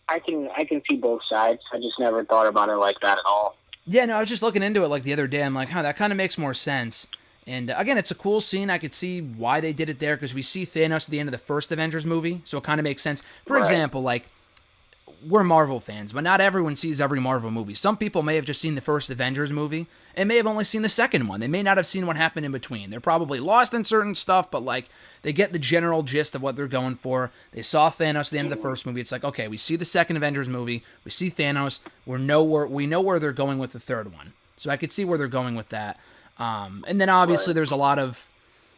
I can see both sides. I just never thought about it like that at all. Yeah, no, I was just looking into it the other day. I'm like, that kind of makes more sense. And again, it's a cool scene. I could see why they did it there because we see Thanos at the end of the first Avengers movie, so it kind of makes sense. For example, we're Marvel fans, but not everyone sees every Marvel movie. Some people may have just seen the first Avengers movie and may have only seen the second one. They may not have seen what happened in between. They're probably lost in certain stuff, but they get the general gist of what they're going for. They saw Thanos at the end of the first movie. It's like, okay, we see the second Avengers movie. We see Thanos. We know where they're going with the third one. So I could see where they're going with that. And then obviously there's a lot of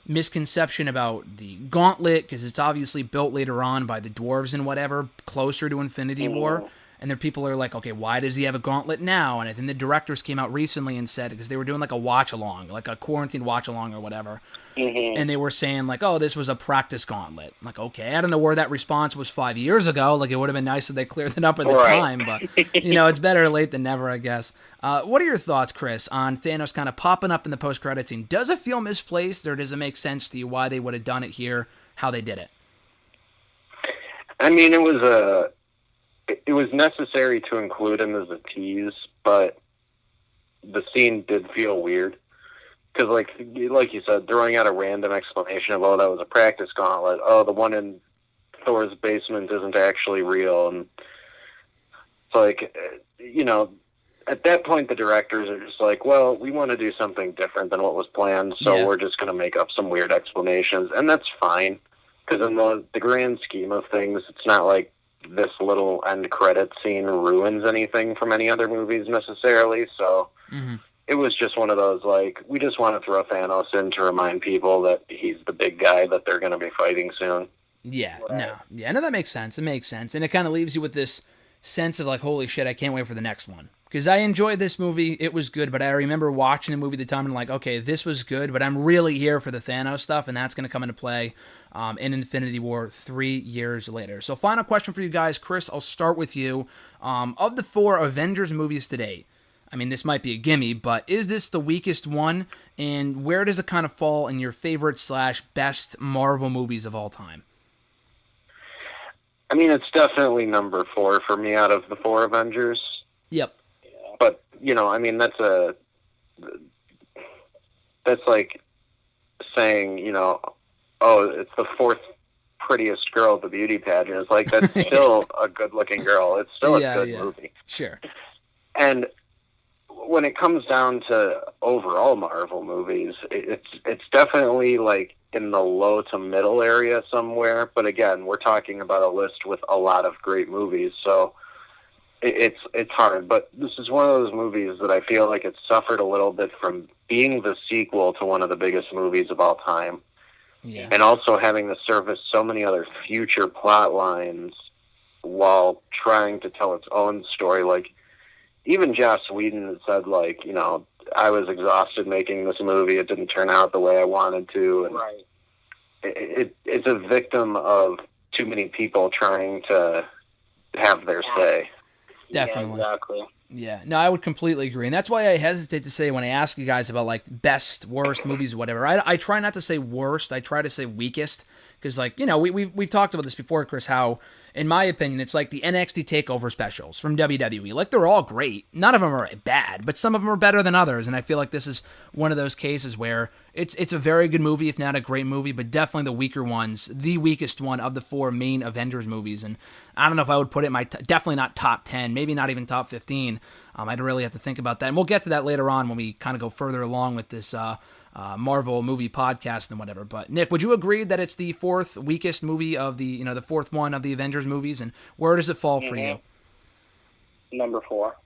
misconception about the gauntlet because it's obviously built later on by the dwarves and whatever, closer to Infinity War. And there people are like, okay, why does he have a gauntlet now? And I think the directors came out recently and said, because they were doing a watch along, a quarantine watch along or whatever. And they were saying oh, this was a practice gauntlet. Okay, I don't know where that response was 5 years ago. It would have been nice if they cleared it up at the time, but it's better late than never, I guess. What are your thoughts, Chris, on Thanos kind of popping up in the post-credit scene? Does it feel misplaced, or does it make sense to you why they would have done it here, how they did it? I mean, it was necessary to include him as a tease, but the scene did feel weird. Because, like you said, throwing out a random explanation of, oh, that was a practice gauntlet. Oh, the one in Thor's basement isn't actually real. And it's at that point, the directors are just well, we want to do something different than what was planned, so we're just going to make up some weird explanations. And that's fine. Because in the grand scheme of things, it's not like this little end credit scene ruins anything from any other movies necessarily. So it was just one of those, we just want to throw Thanos in to remind people that he's the big guy that they're going to be fighting soon. Yeah, no, that makes sense. It makes sense. And it kind of leaves you with this sense of holy shit, I can't wait for the next one. Because I enjoyed this movie, it was good, but I remember watching the movie at the time and okay, this was good, but I'm really here for the Thanos stuff, and that's going to come into play in Infinity War 3 years later. So final question for you guys. Chris, I'll start with you. Of the 4 Avengers movies today, I mean, this might be a gimme, but is this the weakest one? And where does it kind of fall in your favorite / best Marvel movies of all time? I mean, it's definitely number 4 for me out of the 4 Avengers. Yep. But, I mean, that's like saying, oh, it's the 4th prettiest girl at the beauty pageant. It's that's still a good-looking girl. It's still a good movie. Sure. And when it comes down to overall Marvel movies, it's definitely in the low to middle area somewhere. But again, we're talking about a list with a lot of great movies, so it's hard. But this is one of those movies that I feel like it suffered a little bit from being the sequel to one of the biggest movies of all time. Yeah. And also having to service so many other future plot lines while trying to tell its own story. Even Joss Whedon said, I was exhausted making this movie. It didn't turn out the way I wanted to. And it's a victim of too many people trying to have their say. Definitely. Yeah, exactly. Yeah, no, I would completely agree. And that's why I hesitate to say when I ask you guys about best, worst movies or whatever, I try not to say worst. I try to say weakest. Because, we've talked about this before, Chris, how, in my opinion, it's the NXT TakeOver specials from WWE. They're all great. None of them are bad, but some of them are better than others. And I feel like this is one of those cases where it's a very good movie, if not a great movie, but definitely the weaker ones, the weakest one of the 4 main Avengers movies. And I don't know if I would put it in my, definitely not top 10, maybe not even top 15. I'd really have to think about that. And we'll get to that later on when we kind of go further along with this Marvel movie podcast and whatever. But Nick, would you agree that it's the 4th weakest movie of the, the 4th one of the Avengers movies? And where does it fall for you? number 4.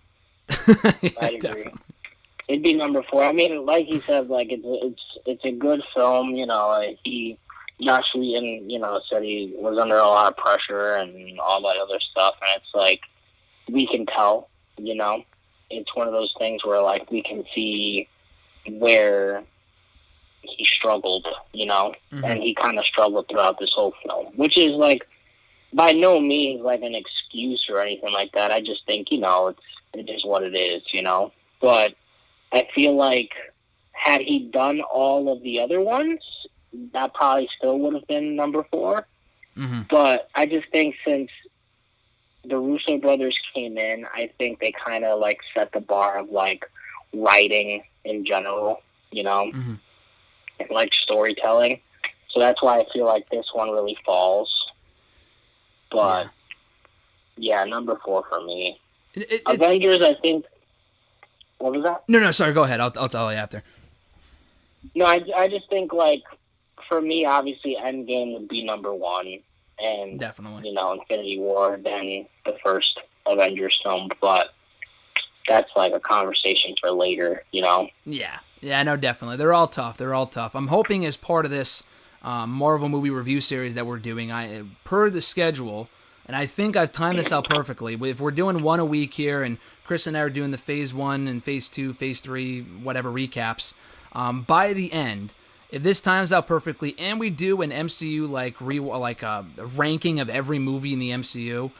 Yeah, I'd agree. definitely. It'd be number 4. I mean, like you said, like it's a good film. You know, Josh Whedon, you know, said he was under a lot of pressure and all that other stuff, and it's like we can tell. You know, it's one of those things where like we can see where he struggled. You know, and he kind of struggled throughout this whole film, which is like by no means like an excuse or anything like that. I just think, you know, it is what it is. You know, but I feel like had he done all of the other ones, that probably still would have been number 4. But I just think since the Russo brothers came in, I think they kind of like set the bar of like writing in general, you know, and like storytelling. So that's why I feel like this one really falls. But yeah, number 4 for me. Avengers, I think. What was that? No, sorry, go ahead. I'll tell you after. No, I just think, like, for me, obviously, Endgame would be number 1. And, definitely, you know, Infinity War, then the first Avengers film. But that's, like, a conversation for later, you know? Yeah, no, definitely. They're all tough. I'm hoping as part of this Marvel movie review series that we're doing, per the schedule, and I think I've timed this out perfectly. If we're doing one a week here, and Chris and I are doing the Phase 1 and Phase 2, Phase 3, whatever recaps, by the end, if this times out perfectly, and we do an MCU like a ranking of every movie in the MCU,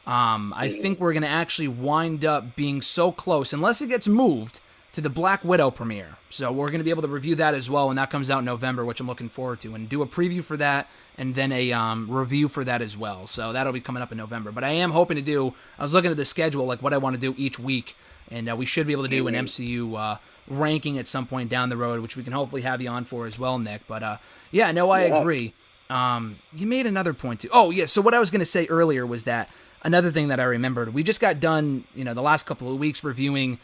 I think we're gonna actually wind up being so close, unless it gets moved, to the Black Widow premiere. So we're going to be able to review that as well when that comes out in November, which I'm looking forward to, and do a preview for that and then a review for that as well. So that'll be coming up in November. But I am hoping to do, I was looking at the schedule, like what I want to do each week, and we should be able to do an MCU ranking at some point down the road, which we can hopefully have you on for as well, Nick. But yeah, no, I agree. You made another point too. Oh, yeah, so what I was going to say earlier was that another thing that I remembered, we just got done, the last couple of weeks reviewing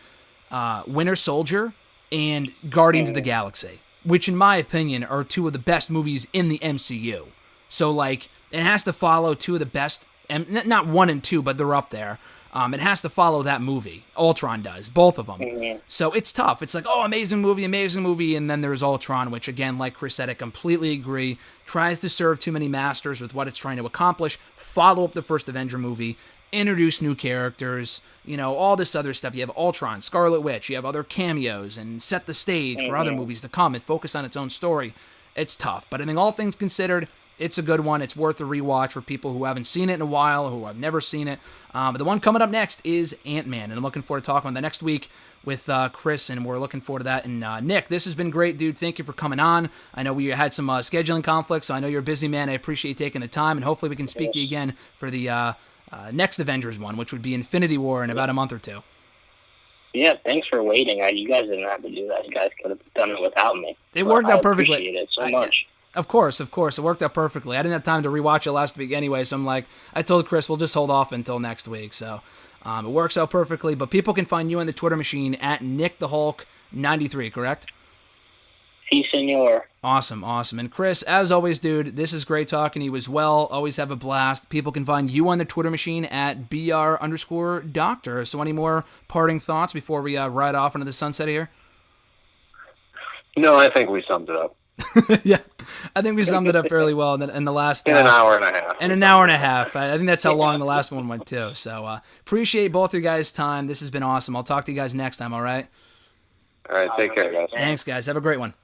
Winter Soldier and Guardians of the Galaxy, which in my opinion are two of the best movies in the MCU. So like it has to follow two of the best, not 1 and 2, but they're up there. It has to follow that movie. Ultron does, both of them. So it's tough. It's like, oh, amazing movie, and then there's Ultron, which again, like Chris said, I completely agree, tries to serve too many masters with what it's trying to accomplish, follow up the first Avenger movie, introduce new characters, all this other stuff. You have Ultron, Scarlet Witch, you have other cameos, and set the stage for other movies to come and focus on its own story. It's tough, but I think all things considered, it's a good one. It's worth a rewatch for people who haven't seen it in a while, who have never seen it. But the one coming up next is Ant-Man, and I'm looking forward to talking about that next week with Chris, and we're looking forward to that. And Nick, this has been great, dude. Thank you for coming on. I know we had some scheduling conflicts, so I know you're a busy man. I appreciate you taking the time, and hopefully we can speak to you again for the next Avengers one, which would be Infinity War in about a month or two. Yeah, thanks for waiting. You guys didn't have to do that. You guys could have done it without me. It worked out perfectly. I appreciate it so much. Of course. It worked out perfectly. I didn't have time to rewatch it last week anyway, so I told Chris we'll just hold off until next week. So it works out perfectly. But people can find you on the Twitter machine at NickTheHulk93, correct? Si, senor. Awesome. And Chris, as always, dude, this is great talking to you as well. Always have a blast. People can find you on the Twitter machine at BR_doctor. So any more parting thoughts before we ride off into the sunset here? No, I think we summed it up. Yeah, I think we summed it up fairly well in the last... In an hour and a half. In an hour and a half. I think that's how long the last one went, too. So appreciate both your guys' time. This has been awesome. I'll talk to you guys next time, all right? All right, take care, guys. Thanks, guys. Have a great one.